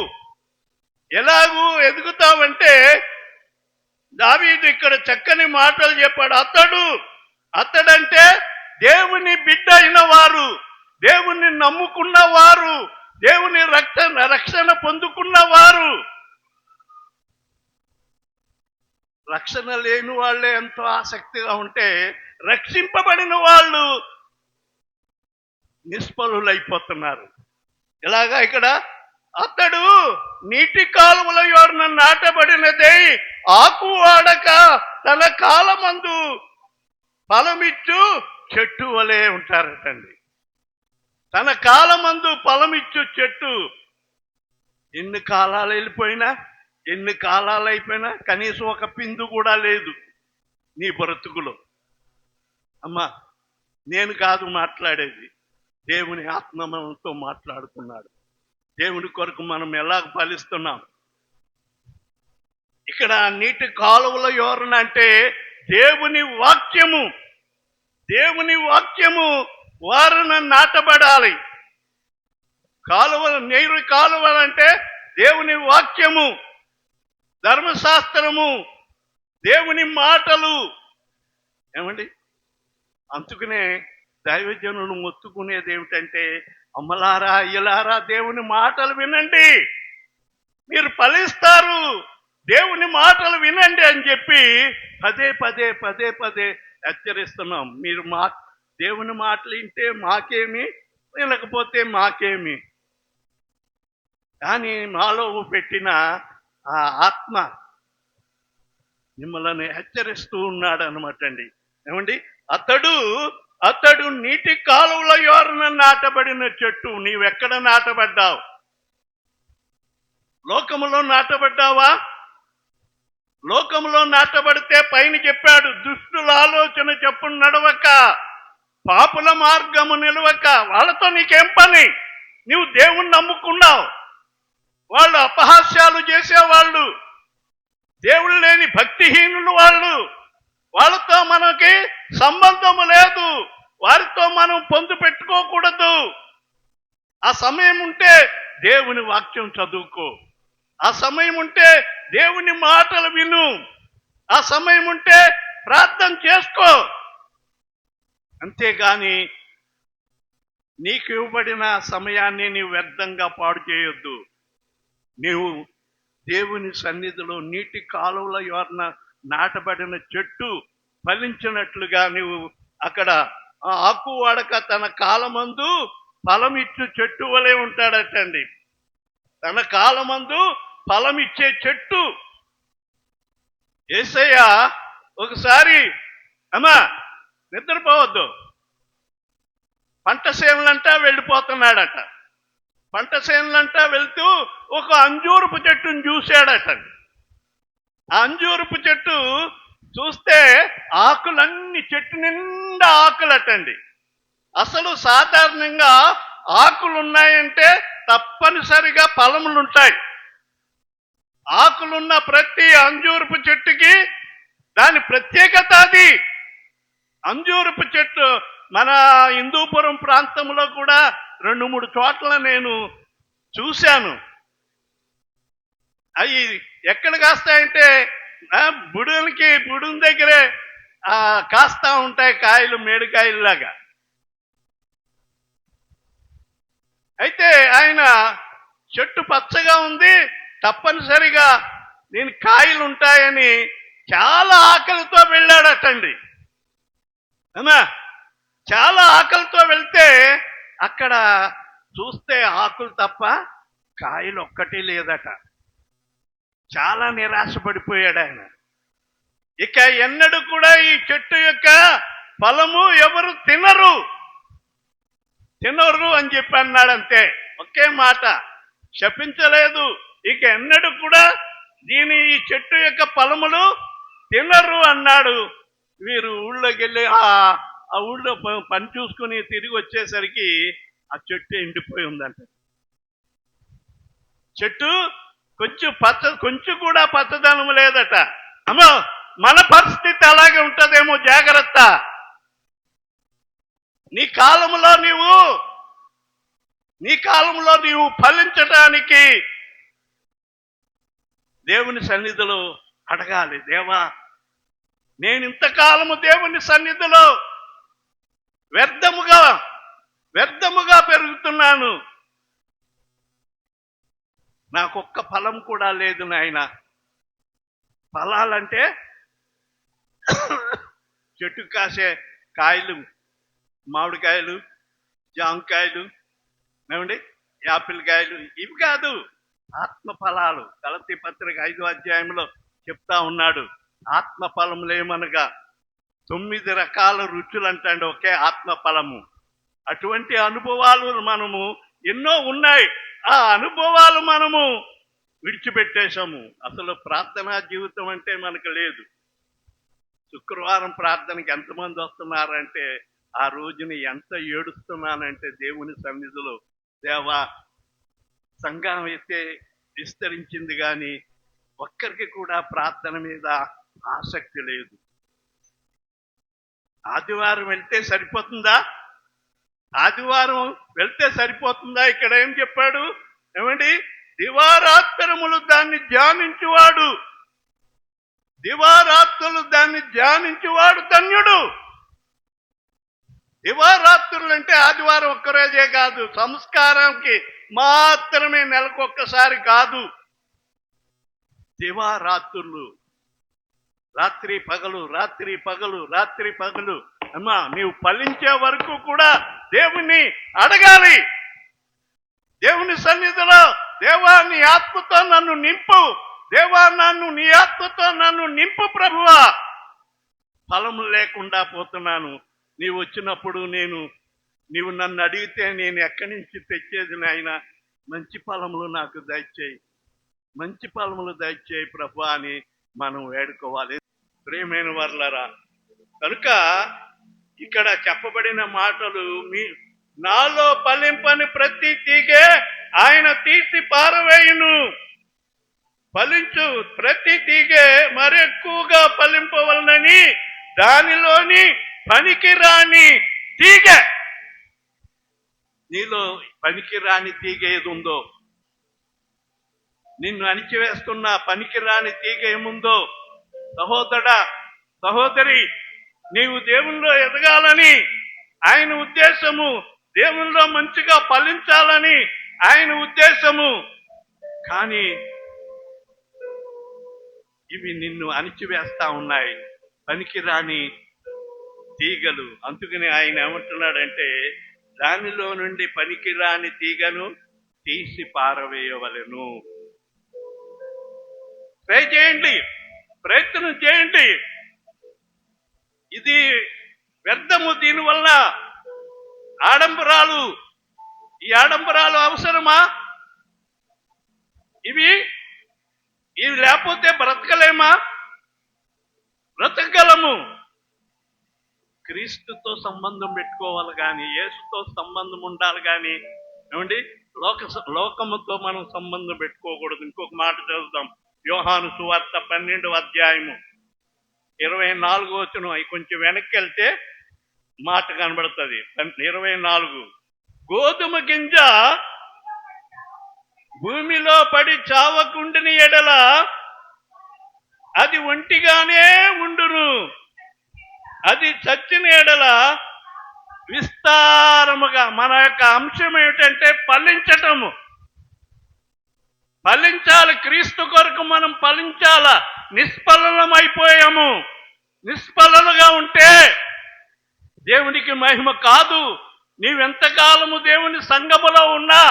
ఎలాగూ ఎదుగుతావంటే, దావీదు ఇక్కడ చక్కని మాటలు చెప్పాడు. అతడంటే దేవుని బిడ్డ అయిన వారు, దేవుణ్ణి నమ్ముకున్న వారు, దేవుని రక్షణ పొందుకున్న వారు. రక్షణ లేని వాళ్ళే ఎంతో ఆసక్తిగా ఉంటే, రక్షింపబడిన వాళ్ళు నిష్ఫలులైపోతున్నారు. ఇలాగా ఇక్కడ అతడు నీటి కాలువల యొరన నాటబడినదై ఆకు వాడక తన కాలమందు ఫలమిచ్చు చెట్టు వలె ఉంటారటండి. తన కాలమందు ఫలమిచ్చు చెట్టు. ఎన్ని కాలాలు వెళ్ళిపోయినా, ఎన్ని కాలాలు అయిపోయినా కనీసం ఒక పిందు కూడా లేదు నీ బ్రతుకులో. అమ్మా, నేను కాదు మాట్లాడేది, దేవుని ఆత్మ మనతో మాట్లాడుతున్నాడు. దేవుని కొరకు మనం ఎలా ఫలిస్తున్నాం. ఇక్కడ నీటి కాలువల యొరన అంటే దేవుని వాక్యము వారన నాటబడాలి. నీరు కాలువలంటే దేవుని వాక్యము, ధర్మశాస్త్రము, దేవుని మాటలు. ఏమండి, అందుకనే దైవజనులు మొత్తుకునేది ఏమిటంటే, అమ్మలారా అయ్యలారా దేవుని మాటలు వినండి, మీరు ఫలిస్తారు, దేవుని మాటలు వినండి అని చెప్పి పదే పదే హెచ్చరిస్తున్నాం. మీరు దేవుని మాటలు వింటే మాకేమి, వినకపోతే మాకేమి. కానీ మాలో పెట్టిన ఆ ఆత్మ మిమ్మల్ని హెచ్చరిస్తూ ఉన్నాడు అనమాట అండి. ఏమండి, అతడు నీటి కాలువల యొరన నాటబడిన చెట్టు. నీవెక్కడ నాటబడ్డావు? లోకములో నాటబడ్డావా? లోకములో నాటబడితే పైన చెప్పాడు, దుష్టుల ఆలోచన చెప్పును నడవక, పాపుల మార్గము నిలవక. వాళ్ళతో నీకేం పని? నీవు దేవుణ్ణి నమ్ముకున్నావు. వాళ్ళు అపహాస్యాలు చేసేవాళ్ళు, దేవుడు లేని భక్తిహీనులు వాళ్ళు. వాళ్ళతో మనకి సంబంధము లేదు, వారితో మనం పొందు పెట్టుకోకూడదు. ఆ సమయం ఉంటే దేవుని వాక్యం చదువుకో, ఆ సమయం ఉంటే దేవుని మాటలు విను, ఆ సమయం ఉంటే ప్రార్థన చేసుకో. అంతేగాని నీకు ఇవ్వబడిన సమయాన్ని నీవు వ్యర్థంగా పాడు చేయొద్దు. నీవు దేవుని సన్నిధిలో నీటి కాలువల యొరన నాటబడిన చెట్టు ఫలించినట్లుగా నీవు అక్కడ ఆకు వాడక తన కాలమందు ఫలమిచ్చు చెట్టు వలె ఉంటాడటండి. తన కాలమందు ఫలమిచ్చే చెట్టు. యేసయ్య ఒకసారి, అమ్మా నిద్రపోవద్దు, పంట సేనులంటా వెళ్ళిపోతున్నాడట. పంట సేనులంటా వెళ్తూ ఒక అంజూరపు చెట్టును చూశాడట. ఆ అంజూరపు చెట్టు చూస్తే ఆకులన్నీ, చెట్టు నిండా ఆకులటండి. అసలు సాధారణంగా ఆకులు ఉన్నాయంటే తప్పనిసరిగా ఫలములుంటాయి. ఆకులున్న ప్రతి అంజూరపు చెట్టుకి దాని ప్రత్యేకత అది. అంజూరపు చెట్టు మన హిందూపురం ప్రాంతంలో కూడా 2-3 చోట్ల నేను చూశాను. అవి ఎక్కడ కాస్తాయంటే బుడుని దగ్గరే కాస్తా ఉంటాయి కాయలు, మేడికాయల్లాగా. అయితే ఆయన చెట్టు పచ్చగా ఉంది, తప్పనిసరిగా నేను కాయలు ఉంటాయని చాలా ఆకలితో వెళ్ళాడటండి. అవునా? చాలా ఆకలితో వెళ్తే అక్కడ చూస్తే ఆకులు తప్ప కాయలు ఒక్కటి లేదట. చాలా నిరాశపడిపోయాడు ఆయన. ఇక ఎన్నడూ కూడా ఈ చెట్టు యొక్క ఫలము ఎవరు తినరు అని చెప్పి అన్నాడంతే. ఒకే మాట, శపించలేదు. ఇక ఎన్నడూ కూడా ఈ చెట్టు యొక్క ఫలములు తినరు అన్నాడు. వీరు ఊళ్ళోకి వెళ్ళి ఆ ఊళ్ళో పని చూసుకుని తిరిగి వచ్చేసరికి ఆ చెట్టు ఎండిపోయి ఉందంట. చెట్టు కొంచెం కూడా పచ్చదనం లేదట. అమ్మో, మన పరిస్థితి అలాగే ఉంటదేమో, జాగ్రత్త. నీ కాలంలో నీవు ఫలించటానికి దేవుని సన్నిధిలో అడగాలి. దేవా, నేను ఇంతకాలము దేవుని సన్నిధిలో వ్యర్థముగా పెరుగుతున్నాను, నాకొక్క ఫలం కూడా లేదు నాయన. ఫలాలంటే చెట్టు కాసే కాయలు, మామిడికాయలు, జామకాయలు, ఏమండి, యాపిల్ కాయలు, ఇవి కాదు. ఆత్మ ఫలాలు. గలతీ పత్రిక 5వ అధ్యాయంలో చెప్తా ఉన్నాడు. ఆత్మ ఫలములు ఏమనగా 9 రకాల రుచులు అంటండి ఒకే ఆత్మ ఫలము. అటువంటి అనుభవాలు మనము ఎన్నో ఉన్నాయి. ఆ అనుభవాలు మనము విడిచిపెట్టేశాము. అసలు ప్రార్థనా జీవితం అంటే మనకు లేదు. శుక్రవారం ప్రార్థనకి ఎంతమంది వస్తున్నారంటే ఆ రోజుని ఎంత ఏడుస్తున్నానంటే దేవుని సన్నిధిలో, దేవా, సంఘం అయితే విస్తరించింది కానీ ఒక్కరికి కూడా ప్రార్థన మీద ఆసక్తి లేదు. ఆదివారం వెళ్తే సరిపోతుందా? ఇక్కడ ఏం చెప్పాడు? ఏమండి, దివారాత్రములు దాన్ని ధ్యానించువాడు ధన్యుడు. దివారాత్రులు అంటే ఆదివారం ఒక్కరోజే కాదు, సంస్కారానికి మాత్రమే నెలకొక్కసారి కాదు. దివారాత్రులు, రాత్రి పగలు. అమ్మా, నీవు ఫలించే వరకు కూడా దేవుని అడగాలి. దేవుని సన్నిధిలో, దేవా, నీ ఆత్మతో నన్ను నింపు, దేవా, నీ ఆత్మతో నన్ను నింపు ప్రభువా. ఫలము లేకుండా పోతున్నాను. నీవు వచ్చినప్పుడు నీవు నన్ను అడిగితే నేను ఎక్కడి నుంచి తెచ్చేది నాయన? మంచి ఫలములు నాకు దయచేయి ప్రభువా అని మనం వేడుకోవాలి. ప్రియమైన వర్లరా, కనుక ఇక్కడ చెప్పబడిన మాటలు, నాలో ఫలింపని ప్రతి తీగె ఆయన తీసి పారవేయును. ఫలించు ప్రతి తీగె మరెక్కువగా ఫలింపవలనని దానిలోని పనికిరాని తీగె, నీలో పనికిరాని తీగ ఏది ఉందో, నిన్ను అణిచివేస్తున్న పనికిరాని తీగ ఏముందో, సహోదరా, సహోదరి, నీవు దేవునిలో ఎదగాలని ఆయన ఉద్దేశము, దేవునిలో మంచిగా ఫలించాలని ఆయన ఉద్దేశము. కానీ ఇవి నిన్ను అణిచివేస్తా ఉన్నాయి, పనికిరాని తీగలు. అందుకని ఆయన ఏమంటున్నాడంటే, దానిలో నుండి పనికిరాని తీగను తీసి పారవేయవలెను. ప్రయత్నం చేయండి. ఇది వ్యర్థము. దీనివల్ల ఈ ఆడంబరాలు అవసరమా? ఇవి లేకపోతే బ్రతకగలము. క్రీస్తుతో సంబంధం పెట్టుకోవాలి కానీ, యేసుతో సంబంధం ఉండాలి కానీ, ఏమండి, లోకముతో మనం సంబంధం పెట్టుకోకూడదు. ఇంకొక మాట చదువుదాం. యోహాను సువార్త 12వ అధ్యాయము 24వ వచనం. అవి కొంచెం వెనక్కి వెళ్తే మాట కనబడుతుంది. 24. గోధుమ గింజ భూమిలో పడి చావకుండిని ఎడల అది ఒంటిగానే ఉండును, అది చచ్చిన ఎడల విస్తారముగా మన యొక్క అంశం ఏమిటంటే ఫలించటము. ఫలించాలి, క్రీస్తు కొరకు మనం ఫలించాల. నిష్ఫలమైపోయాము. నిష్ఫలలుగా ఉంటే దేవునికి మహిమ కాదు. నీవెంతకాలము దేవుని సంఘములో ఉన్నా,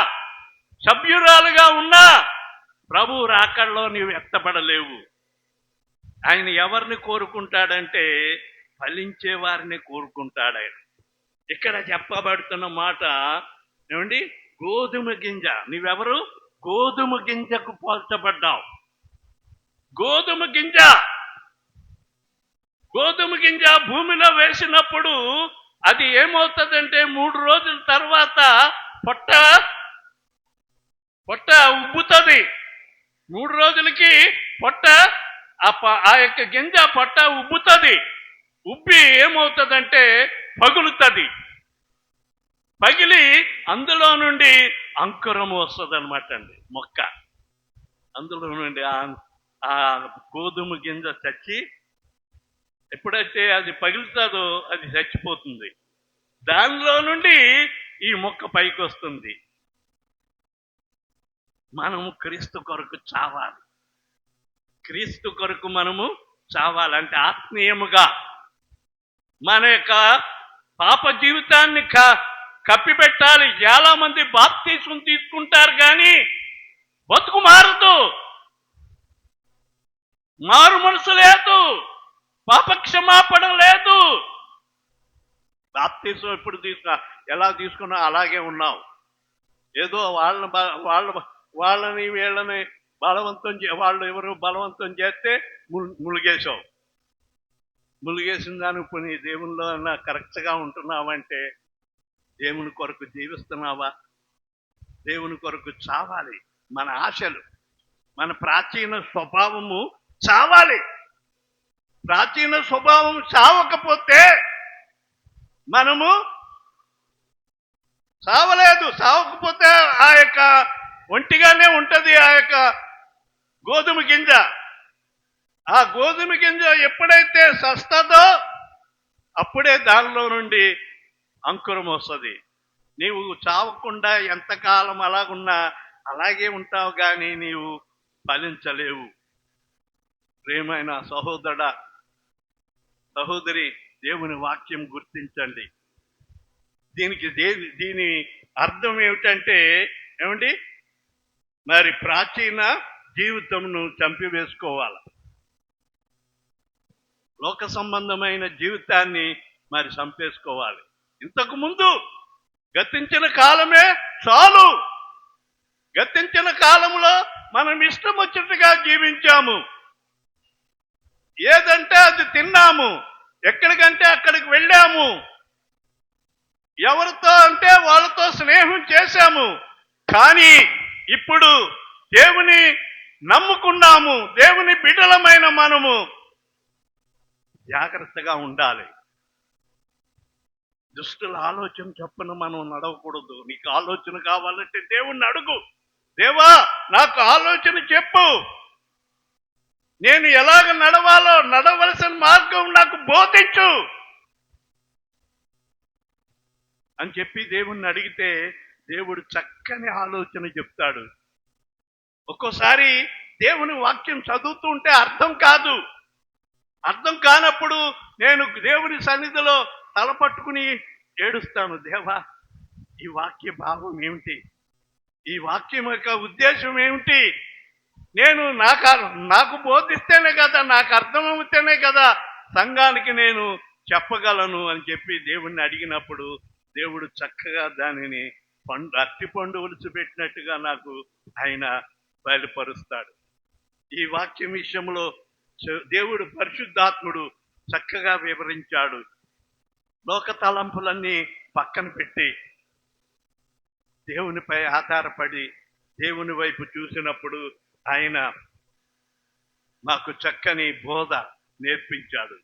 సభ్యురాలుగా ఉన్నా, ప్రభు రాకడలో నీవు ఎత్తబడలేవు. ఆయన ఎవరిని కోరుకుంటాడంటే ఫలించే వారిని కోరుకుంటాడు ఆయన. ఇక్కడ చెప్పబడుతున్న మాట ఏమండి, గోధుమ గింజ. నీవెవరు? గోధుమ గింజకు పోల్చబడ్డావు. గోధుమ గింజ, గోధుమ గింజ భూమిలో వేసినప్పుడు అది ఏమవుతుందంటే 3 రోజుల తర్వాత పొట్ట ఉబ్బుతుంది. 3 రోజులకి పొట్ట ఆ యొక్క గింజ పొట్ట ఉబ్బుతుంది. ఉబ్బి ఏమవుతుందంటే పగులుతుంది. పగిలి అందులో నుండి అంకురము వస్తుంది అనమాట అండి, మొక్క. అందులో నుండి ఆ గోధుమ గింజ చచ్చి, ఎప్పుడైతే అది పగులుతుందో అది చచ్చిపోతుంది. దానిలో నుండి ఈ మొక్క పైకి వస్తుంది. మనము క్రీస్తు కొరకు చావాలి. క్రీస్తు కొరకు మనము చావాలంటే ఆత్మీయముగా మన యొక్క పాప జీవితాన్ని కప్పిపెట్టాలి. చాలా మంది బాప్తీసం తీసుకుంటారు కానీ బతుకు మారదు, మారు మనసు లేదు, పాప క్షమాపణ లేదు. బాప్తీసం ఎప్పుడు ఎలా తీసుకున్నా అలాగే ఉన్నావు. ఏదో వాళ్ళని వీళ్ళని బలవంతం వాళ్ళు ఎవరు బలవంతం చేస్తే ములిగేసావు. ములిగేసిన దాని ఇప్పుడు నీ దేవునిలో అన్నా కరెక్ట్గా ఉంటున్నావంటే దేవుని కొరకు జీవిస్తున్నావా? దేవుని కొరకు చావాలి. మన ఆశలు, మన ప్రాచీన స్వభావము చావాలి. ప్రాచీన స్వభావం చావకపోతే మనము చావలేదు. చావకపోతే ఆ యొక్క ఒంటిగానే ఉంటుంది ఆ యొక్క గోధుమ గింజ. ఆ గోధుమ గింజ ఎప్పుడైతే సస్తదో అప్పుడే దానిలో నుండి అంకురం వస్తుంది. నీవు చావకుండా ఎంతకాలం అలాగున్నా అలాగే ఉంటావు కానీ నీవు ఫలించలేవు. ప్రియమైన సహోదరుడా, సహోదరి, దేవుని వాక్యం గుర్తించండి. దీని అర్థం ఏమిటంటే ఏమండి, మరి ప్రాచీన జీవితంను చంపివేసుకోవాలి. లోక సంబంధమైన జీవితాన్ని మరి చంపేసుకోవాలి. ఇంతకు ముందు గతించిన కాలమే చాలు. గతించిన కాలంలో మనం ఇష్టం వచ్చినట్టుగా జీవించాము. ఏదంటే అది తిన్నాము, ఎక్కడికంటే అక్కడికి వెళ్ళాము, ఎవరితో అంటే వాళ్ళతో స్నేహం చేశాము. కానీ ఇప్పుడు దేవుని నమ్ముకున్నాము. దేవుని బిడ్డలమైన మనము జాగ్రత్తగా ఉండాలి. దుష్టుల ఆలోచన చొప్పున మనం నడవకూడదు. నీకు ఆలోచన కావాలంటే దేవుణ్ణి అడుగు. దేవా, నాకు ఆలోచన చెప్పు, నేను ఎలాగ నడవాలో, నడవలసిన మార్గం నాకు బోధించు అని చెప్పి దేవుణ్ణి అడిగితే దేవుడు చక్కని ఆలోచన చెప్తాడు. ఒక్కోసారి దేవుని వాక్యం చదువుతూ ఉంటే అర్థం కాదు. అర్థం కానప్పుడు నేను దేవుని సన్నిధిలో తలపట్టుకుని ఏడుస్తాను. దేవా, ఈ వాక్య భావం ఏమిటి? ఈ వాక్యం యొక్క ఉద్దేశం ఏమిటి? నేను నాకు బోధిస్తేనే కదా, నాకు అర్థమవుతేనే కదా సంఘానికి నేను చెప్పగలను అని చెప్పి దేవుణ్ణి అడిగినప్పుడు దేవుడు చక్కగా దానిని అరటిపండు ఒలిచిపెట్టినట్టుగా నాకు ఆయన బయలుపరుస్తాడు. ఈ వాక్యం విషయంలో దేవుడు పరిశుద్ధాత్ముడు చక్కగా వివరించాడు. లోక తలంపులన్నీ పక్కన పెట్టి దేవునిపై ఆధారపడి దేవుని వైపు చూసినప్పుడు ఆయన మాకు చక్కని బోధ నేర్పించాడు.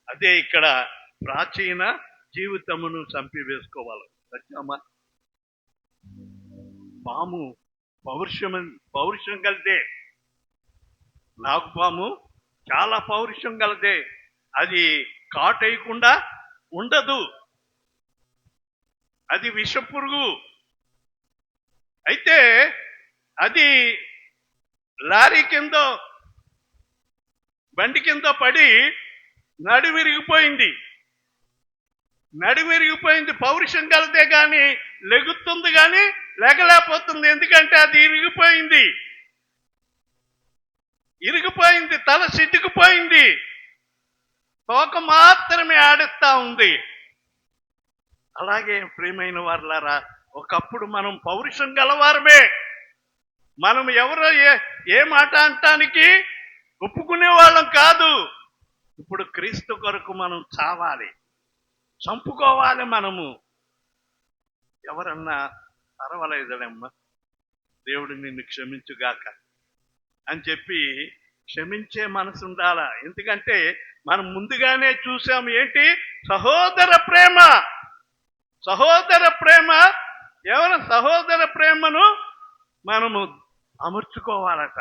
అదే ఇక్కడ ప్రాచీన జీవితమును చంపివేసుకోవాలి. సత్యమా? పాము పౌరుషం కలిదే. నాగుపాము చాలా పౌరుషం గలదే. అది కాటేయకుండా ఉండదు. అది విషపురుగు. అయితే అది లారీ కింద బండి కింద పడి నడి విరిగిపోయింది. పౌరుషం కలదే కానీ లెగుతుంది కానీ లేకలేకపోతుంది. ఎందుకంటే అది ఇరిగిపోయింది, తల సిద్దుకుపోయింది, తోక మాత్రమే ఆడిస్తా ఉంది. అలాగే ప్రియమైన వారలారా, ఒకప్పుడు మనం పౌరుషం గలవారమే. మనం ఎవరో ఏ మాట అంటానికి ఒప్పుకునే వాళ్ళం కాదు. ఇప్పుడు క్రీస్తు కొరకు మనం చావాలి, చంపుకోవాలి. మనము ఎవరన్నా పర్వాలేదమ్మా, దేవుడు నిన్ను క్షమించుగాక అని చెప్పి క్షమించే మనసు ఉండాలా. ఎందుకంటే మనం ముందుగానే చూసాము ఏంటి, సహోదర ప్రేమ. ఎవరు సహోదర ప్రేమను మనము అమర్చుకోవాలట.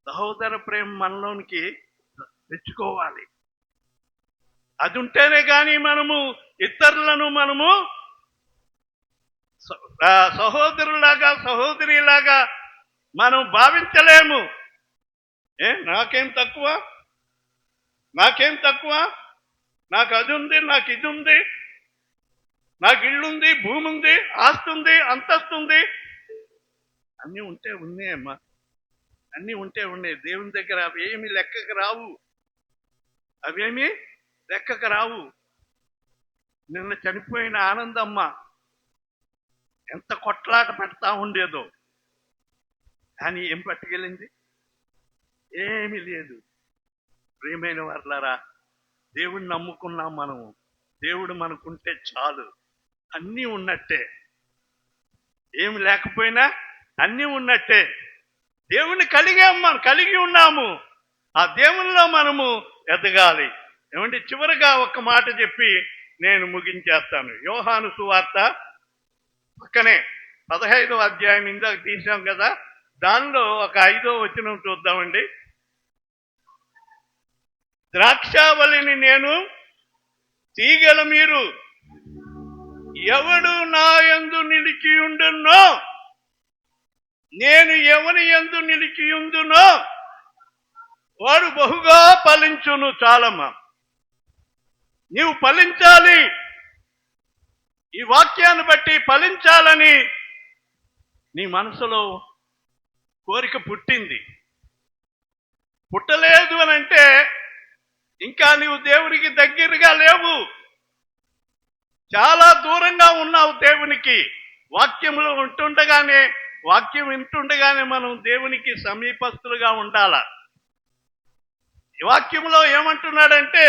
సహోదర ప్రేమ మనలోనికి తెచ్చుకోవాలి. అది ఉంటేనే కానీ మనము ఇతరులను సహోదరులాగా సహోదరిలాగా మనం భావించలేము. నాకేం తక్కువ, నాకు అది ఉంది, నాకు ఇది ఉంది, నాకు ఇల్లుంది, భూమి ఉంది, ఆస్తి ఉంది, అంతస్తు ఉంది. అన్నీ ఉంటే ఉన్నాయమ్మా, అన్నీ ఉంటే ఉన్నాయి. దేవుని దగ్గర అవేమి లెక్కకు రావు. నిన్న చనిపోయిన ఆనందమ్మ ఎంత కొట్లాట పెడతా ఉండేదో, కానీ ఏం పట్టుకెళ్ళింది? ఏమీ లేదు. ప్రియమైన వారలారా, దేవుడిని నమ్ముకున్నాం మనము. దేవుడు మనకుంటే చాలు, అన్నీ ఉన్నట్టే. ఏమి లేకపోయినా అన్నీ ఉన్నట్టే. దేవుణ్ణి కలిగి ఉన్నాము. ఆ దేవునిలో మనము ఎదగాలి. ఏమంటే చివరిగా ఒక మాట చెప్పి నేను ముగించేస్తాను. యోహాను సువార్త పక్కనే 15వ అధ్యాయం ఇందాక తీసాం కదా, దానిలో ఒక 5వ వచనం చూద్దామండి. ద్రాక్షావళిని నేను, తీగల మీరు. ఎవడు నా యందు నిలిచి ఉండునో, నేను ఎవని యందు నిలిచి ఉందునో వాడు బహుగా ఫలించును. చాలమ్మా, నీవు ఫలించాలి. ఈ వాక్యాన్ని బట్టి ఫలించాలని నీ మనసులో కోరిక పుట్టింది. పుట్టలేదు అని అంటే ఇంకా నీవు దేవునికి దగ్గరగా లేవు, చాలా దూరంగా ఉన్నావు దేవునికి. వాక్యం వింటుండగానే మనం దేవునికి సమీపస్తులుగా ఉండాల. వాక్యంలో ఏమంటున్నాడంటే,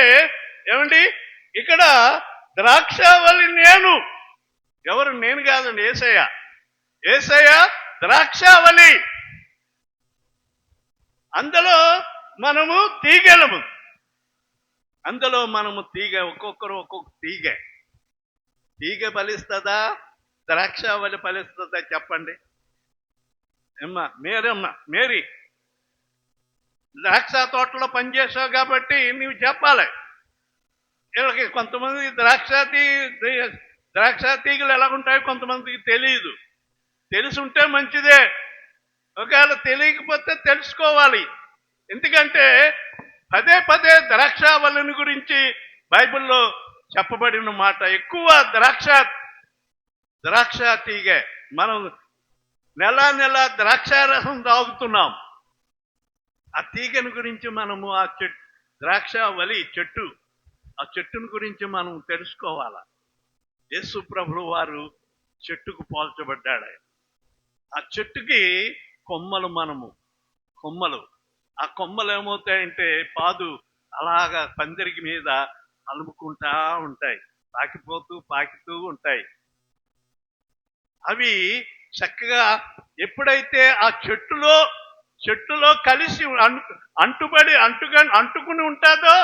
ఏమండి ఇక్కడ ద్రాక్షావళి నేను. ఎవరు? నేను కాదండి, యేసయ్య ద్రాక్షావళి. అందులో మనము తీగలము. ఒక్కొక్కరు ఒక్కొక్క తీగ ఫలిస్తుందా, ద్రాక్షావళి ఫలిస్తుందా చెప్పండి. మేరీ ద్రాక్ష తోటలో పనిచేసావు కాబట్టి నీవు చెప్పాలి. వీళ్ళకి కొంతమంది ద్రాక్ష తీగలు ఎలాగుంటాయో కొంతమందికి తెలియదు. తెలుసుంటే మంచిదే, ఒకవేళ తెలియకపోతే తెలుసుకోవాలి. ఎందుకంటే పదే ద్రాక్షావళిని గురించి బైబిల్లో చెప్పబడిన మాట. ఎక్కువ ద్రాక్ష తీగ. మనం నెల ద్రాక్షారసం తాగుతున్నాం. ఆ తీగను గురించి మనము ద్రాక్షావళి చెట్టు, ఆ చెట్టును గురించి మనం తెలుసుకోవాలి. యేసు ప్రభువు వారు చెట్టుకు పోల్చబడ్డాడు. ఆ చెట్టుకి కొమ్మలు. ఆ కొమ్మలు ఏమవుతాయంటే పాదు అలాగా పందిరికి మీద అలుముకుంటా ఉంటాయి, పాకితూ ఉంటాయి. అవి చక్కగా ఎప్పుడైతే ఆ చెట్టులో కలిసి అంటుకుని ఉంటుందో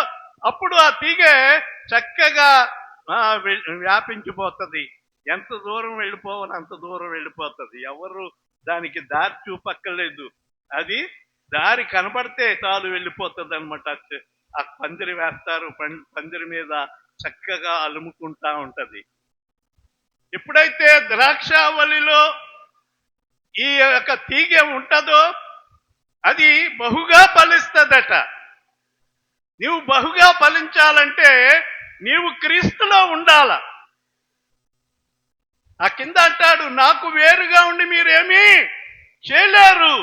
అప్పుడు ఆ తీగ చక్కగా వ్యాపించిపోతుంది. ఎంత దూరం వెళ్ళిపోవాలి అంత దూరం వెళ్ళిపోతుంది. ఎవరు దానికి దారి చూపక్కర్లేదు. అది దారి కనబడితే చాలు వెళ్ళిపోతుంది అనమాట. ఆ పందిరి వేస్తారు, పందిరి మీద చక్కగా అలుముకుంటా ఉంటది. ఎప్పుడైతే ద్రాక్షావళిలో ఈ యొక్క తీగ ఉంటుందో అది బహుగా ఫలిస్తుందట. నీవు బహుగా ఫలించాలంటే నీవు క్రీస్తులో ఉండాల. ఆ కింద అంటాడు, నాకు వేరుగా ఉండి మీరేమీ చేయలేరు.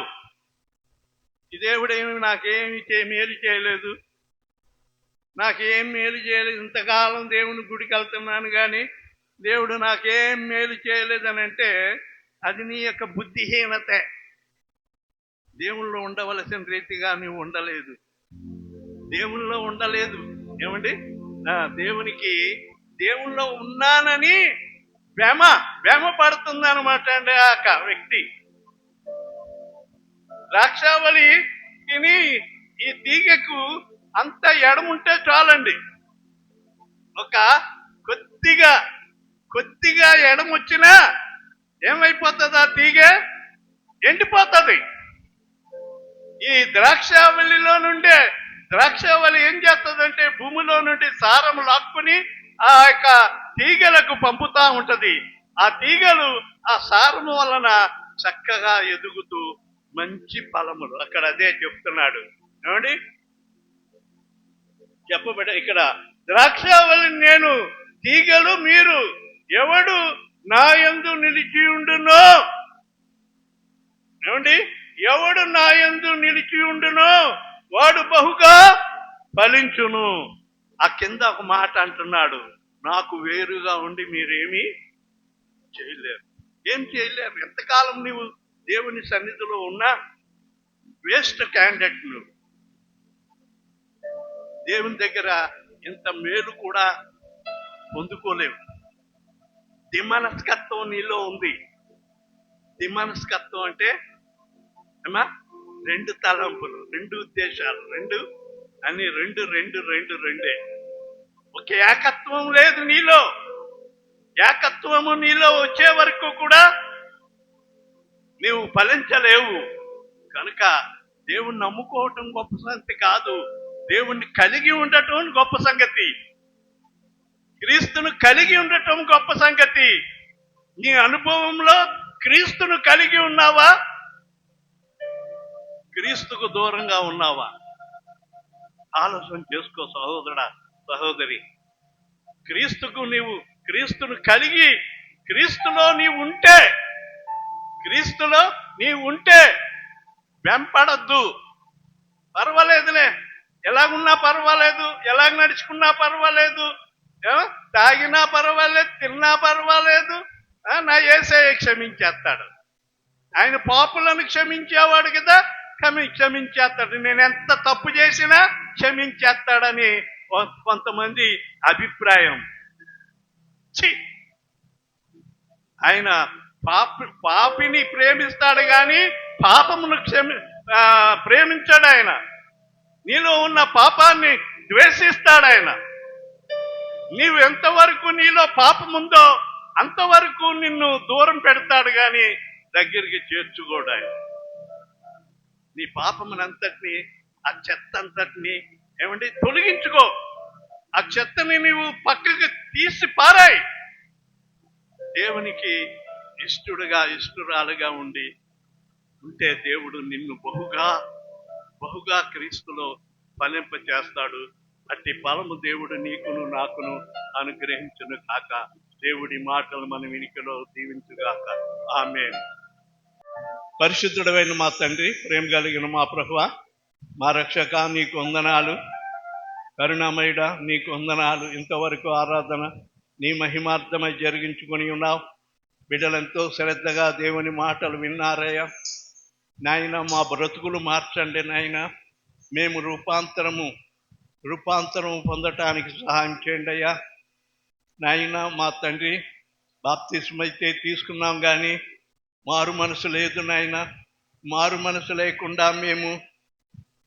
ఈ దేవుడేమి నాకేమి మేలు చేయలేదు, నాకేం మేలు చేయలేదు. ఇంతకాలం దేవుని గుడికి వెళ్తున్నాను కానీ దేవుడు నాకేం మేలు చేయలేదని అంటే అది నీ యొక్క బుద్ధిహీనతే. దేవుల్లో ఉండవలసిన రీతిగా నువ్వు ఉండలేదు, దేవుల్లో ఉండలేదు. ఏమండి, దేవుల్లో ఉన్నానని భ్రమ పడుతుంది అనమాట అండి ఆ వ్యక్తి. ద్రాక్షావళిని ఈ తీగకు అంత ఎడముంటే చాలండి. ఒక కొద్దిగా ఎడమొచ్చినా ఏమైపోతుంది? ఆ తీగ ఎండిపోతుంది. ఈ ద్రాక్షావళి ఏం చేస్తుందంటే భూమిలో నుండి సారం లాక్కుని ఆ యొక్క తీగలకు పంపుతా ఉంటది. ఆ తీగలు ఆ సారము వలన చక్కగా ఎదుగుతూ మంచి ఫలములు, అక్కడ అదే చెప్తున్నాడు. ఏమండి, చెప్పబడే ఇక్కడ ద్రాక్షావళి నేను, తీగలు మీరు. ఎవడు నా యందు నిలిచి ఉండునో, ఏమండి, ఎవడు నా యందు నిలిచి ఉండునో వాడు బహుగా ఫలించును. ఆ కింద ఒక మాట అంటున్నాడు, నాకు వేరుగా ఉండి మీరేమీ చేయలేరు. ఏం చేయలేరు. ఎంతకాలం నీవు దేవుని సన్నిధిలో ఉన్నా వేస్ట్ క్యాండిడేట్ నువ్వు. దేవుని దగ్గర ఇంత మేలు కూడా పొందుకోలేవు. దిమనస్కత్వం నీలో ఉంది. దిమనస్కత్వం అంటే ఏమా, రెండు తలంపులు, రెండు ఉద్దేశాలు, రెండే. ఒక ఏకత్వం లేదు నీలో. ఏకత్వము నీలో వచ్చే వరకు కూడా నీవు ఫలించలేవు. కనుక దేవుణ్ణి నమ్ముకోవటం గొప్ప సంగతి కాదు, దేవుణ్ణి కలిగి ఉండటం గొప్ప సంగతి. క్రీస్తును కలిగి ఉండటం గొప్ప సంగతి. నీ అనుభవంలో క్రీస్తును కలిగి ఉన్నావా? క్రీస్తుకు దూరంగా ఉన్నావా? ఆలోచన చేసుకో సహోదరుడా, సహోదరి. క్రీస్తును కలిగి క్రీస్తులో నీవు ఉంటే వెంపడద్దు. పర్వాలేదులే, ఎలాగున్నా పర్వాలేదు, ఎలాగ నడుచుకున్నా పర్వాలేదు, తాగినా పర్వాలేదు, తిన్నా పర్వాలేదు, నా యేసయ్య క్షమించేస్తాడు. ఆయన పాపులను క్షమించేవాడు కదా, క్షమించేస్తాడు. నేను ఎంత తప్పు చేసినా క్షమించేస్తాడని కొంతమంది అభిప్రాయం. ఆయన పాపిని ప్రేమిస్తాడు కానీ పాపమును ప్రేమించాడు. ఆయన నీలో ఉన్న పాపాన్ని ద్వేషిస్తాడు. ఆయన నీవు ఎంతవరకు నీలో పాపముందో అంతవరకు నిన్ను దూరం పెడతాడు కానీ దగ్గరికి చేర్చుకోడు. ఆయన నీ పాపమునంతటిని, ఆ చెత్త అంతటిని ఏమండి తొలగించుకో. ఆ చెత్తని నీవు పక్కకి తీసి పారాయి. దేవునికి ఇష్టరాలుగా ఉంటే దేవుడు నిన్ను బహుగా క్రీస్తులో ఫలింప చేస్తాడు. అట్టి ఫలము దేవుడు నీకును నాకును అనుగ్రహించును కాక. దేవుడి మాటలు మన వినికిలో దీవించుగాక. ఆమేన్. పరిశుద్ధుడైన మా తండ్రి, ప్రేమ కలిగిన మా ప్రభువా, మా రక్షక, నీకు వందనాలు. కరుణామయుడా, నీకు వందనాలు. ఇంతవరకు ఆరాధన నీ మహిమార్థమై జరిగించుకొని ఉన్నావు. బిడ్డలెంతో శ్రద్ధగా దేవుని మాటలు విన్నారయ్యా. నాయన, మా బ్రతుకులు మార్చండి నాయన. మేము రూపాంతరం పొందటానికి సహాయం చేయండి అయ్యా. నాయన మా తండ్రి, బాప్తిస్మం అయితే తీసుకున్నాం కానీ మారు మనసు లేదు నాయన. మారు మనసు లేకుండా మేము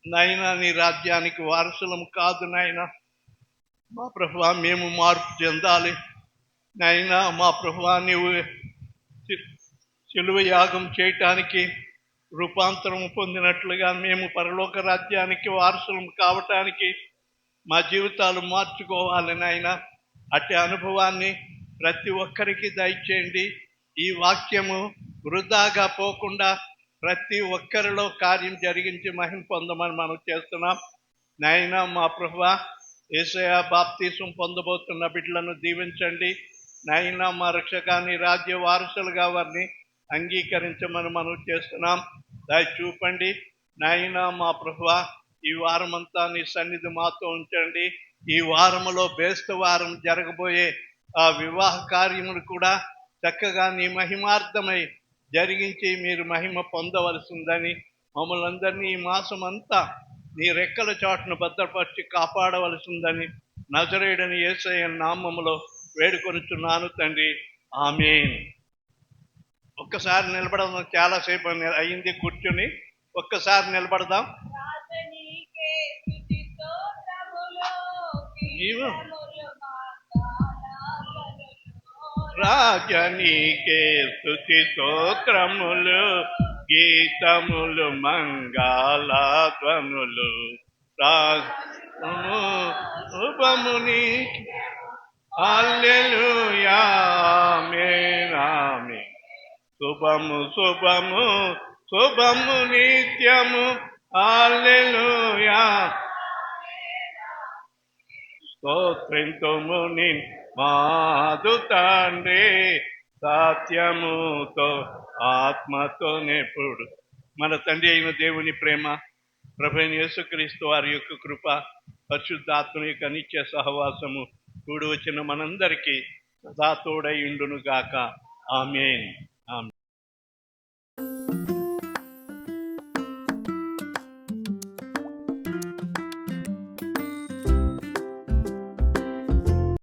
నాయన నీ రాజ్యానికి వారసులం కాదు నాయన. మా ప్రభువా, మేము మార్పు చెందాలి నాయన. మా ప్రభువా, నీవు సిలువ యాగం చేయటానికి రూపాంతరం పొందినట్లుగా మేము పరలోక రాజ్యానికి వారసులం కావటానికి మా జీవితాలు మార్చుకోవాలి నాయన. అట్టి అనుభవాన్ని ప్రతి ఒక్కరికి దయచేయండి. ఈ వాక్యము వృధాగా పోకుండా ప్రతి ఒక్కరిలో కార్యం జరిగించి మహిమ పొందమని మనం చేస్తున్నాం. నాయనా మా ప్రభువా, యేసయ్య బాప్తీసం పొందబోతున్న బిడ్డలను దీవించండి. నాయనా మా రక్షకాన్ని రాజ్య వారసులుగా వారిని అంగీకరించమని మనం చేస్తున్నాం. దయ చూపండి నాయనా మా ప్రభువా. ఈ వారమంతా నీ సన్నిధి మాతో ఉంచండి. ఈ వారములో బేస్త వారం జరగబోయే ఆ వివాహ కార్యములు కూడా చక్కగా నీ మహిమార్థమై జరిగించి మీరు మహిమ పొందవలసిందని, మమ్మల్ని అందరినీ ఈ మాసం అంతా నీ రెక్కల చాటును భద్రపరిచి కాపాడవలసిందని నజరేయుడని యేసయ్య నామములో వేడుకొనుచున్నాను తండ్రి. ఆమేన్. ఒక్కసారి నిలబడదాం. చాలాసేపు అయింది కూర్చుని, ఒక్కసారి నిలబడదాం. నీవు రాజనీకే స్తుతి స్తోత్రములు, గీతములు, మంగళధ్వనులు, శుభముని హల్లెలూయా ఆమేన్ ఆమేన్. శుభము శుభము శుభము నిత్యము హల్లెలూయా. స్తోత్రింతుము నీ మాదు తండ్రి, సత్యముతో ఆత్మతో నెప్పుడు. మన తండ్రి అయిన దేవుని ప్రేమ, ప్రభువైన యేసుక్రీస్తు వారి యొక్క కృప, పరిశుద్ధాత్మ యొక్క నిత్య సహవాసము కూడి వచ్చిన మనందరికీ సదా తోడై ఉండును గాక. ఆమేన్.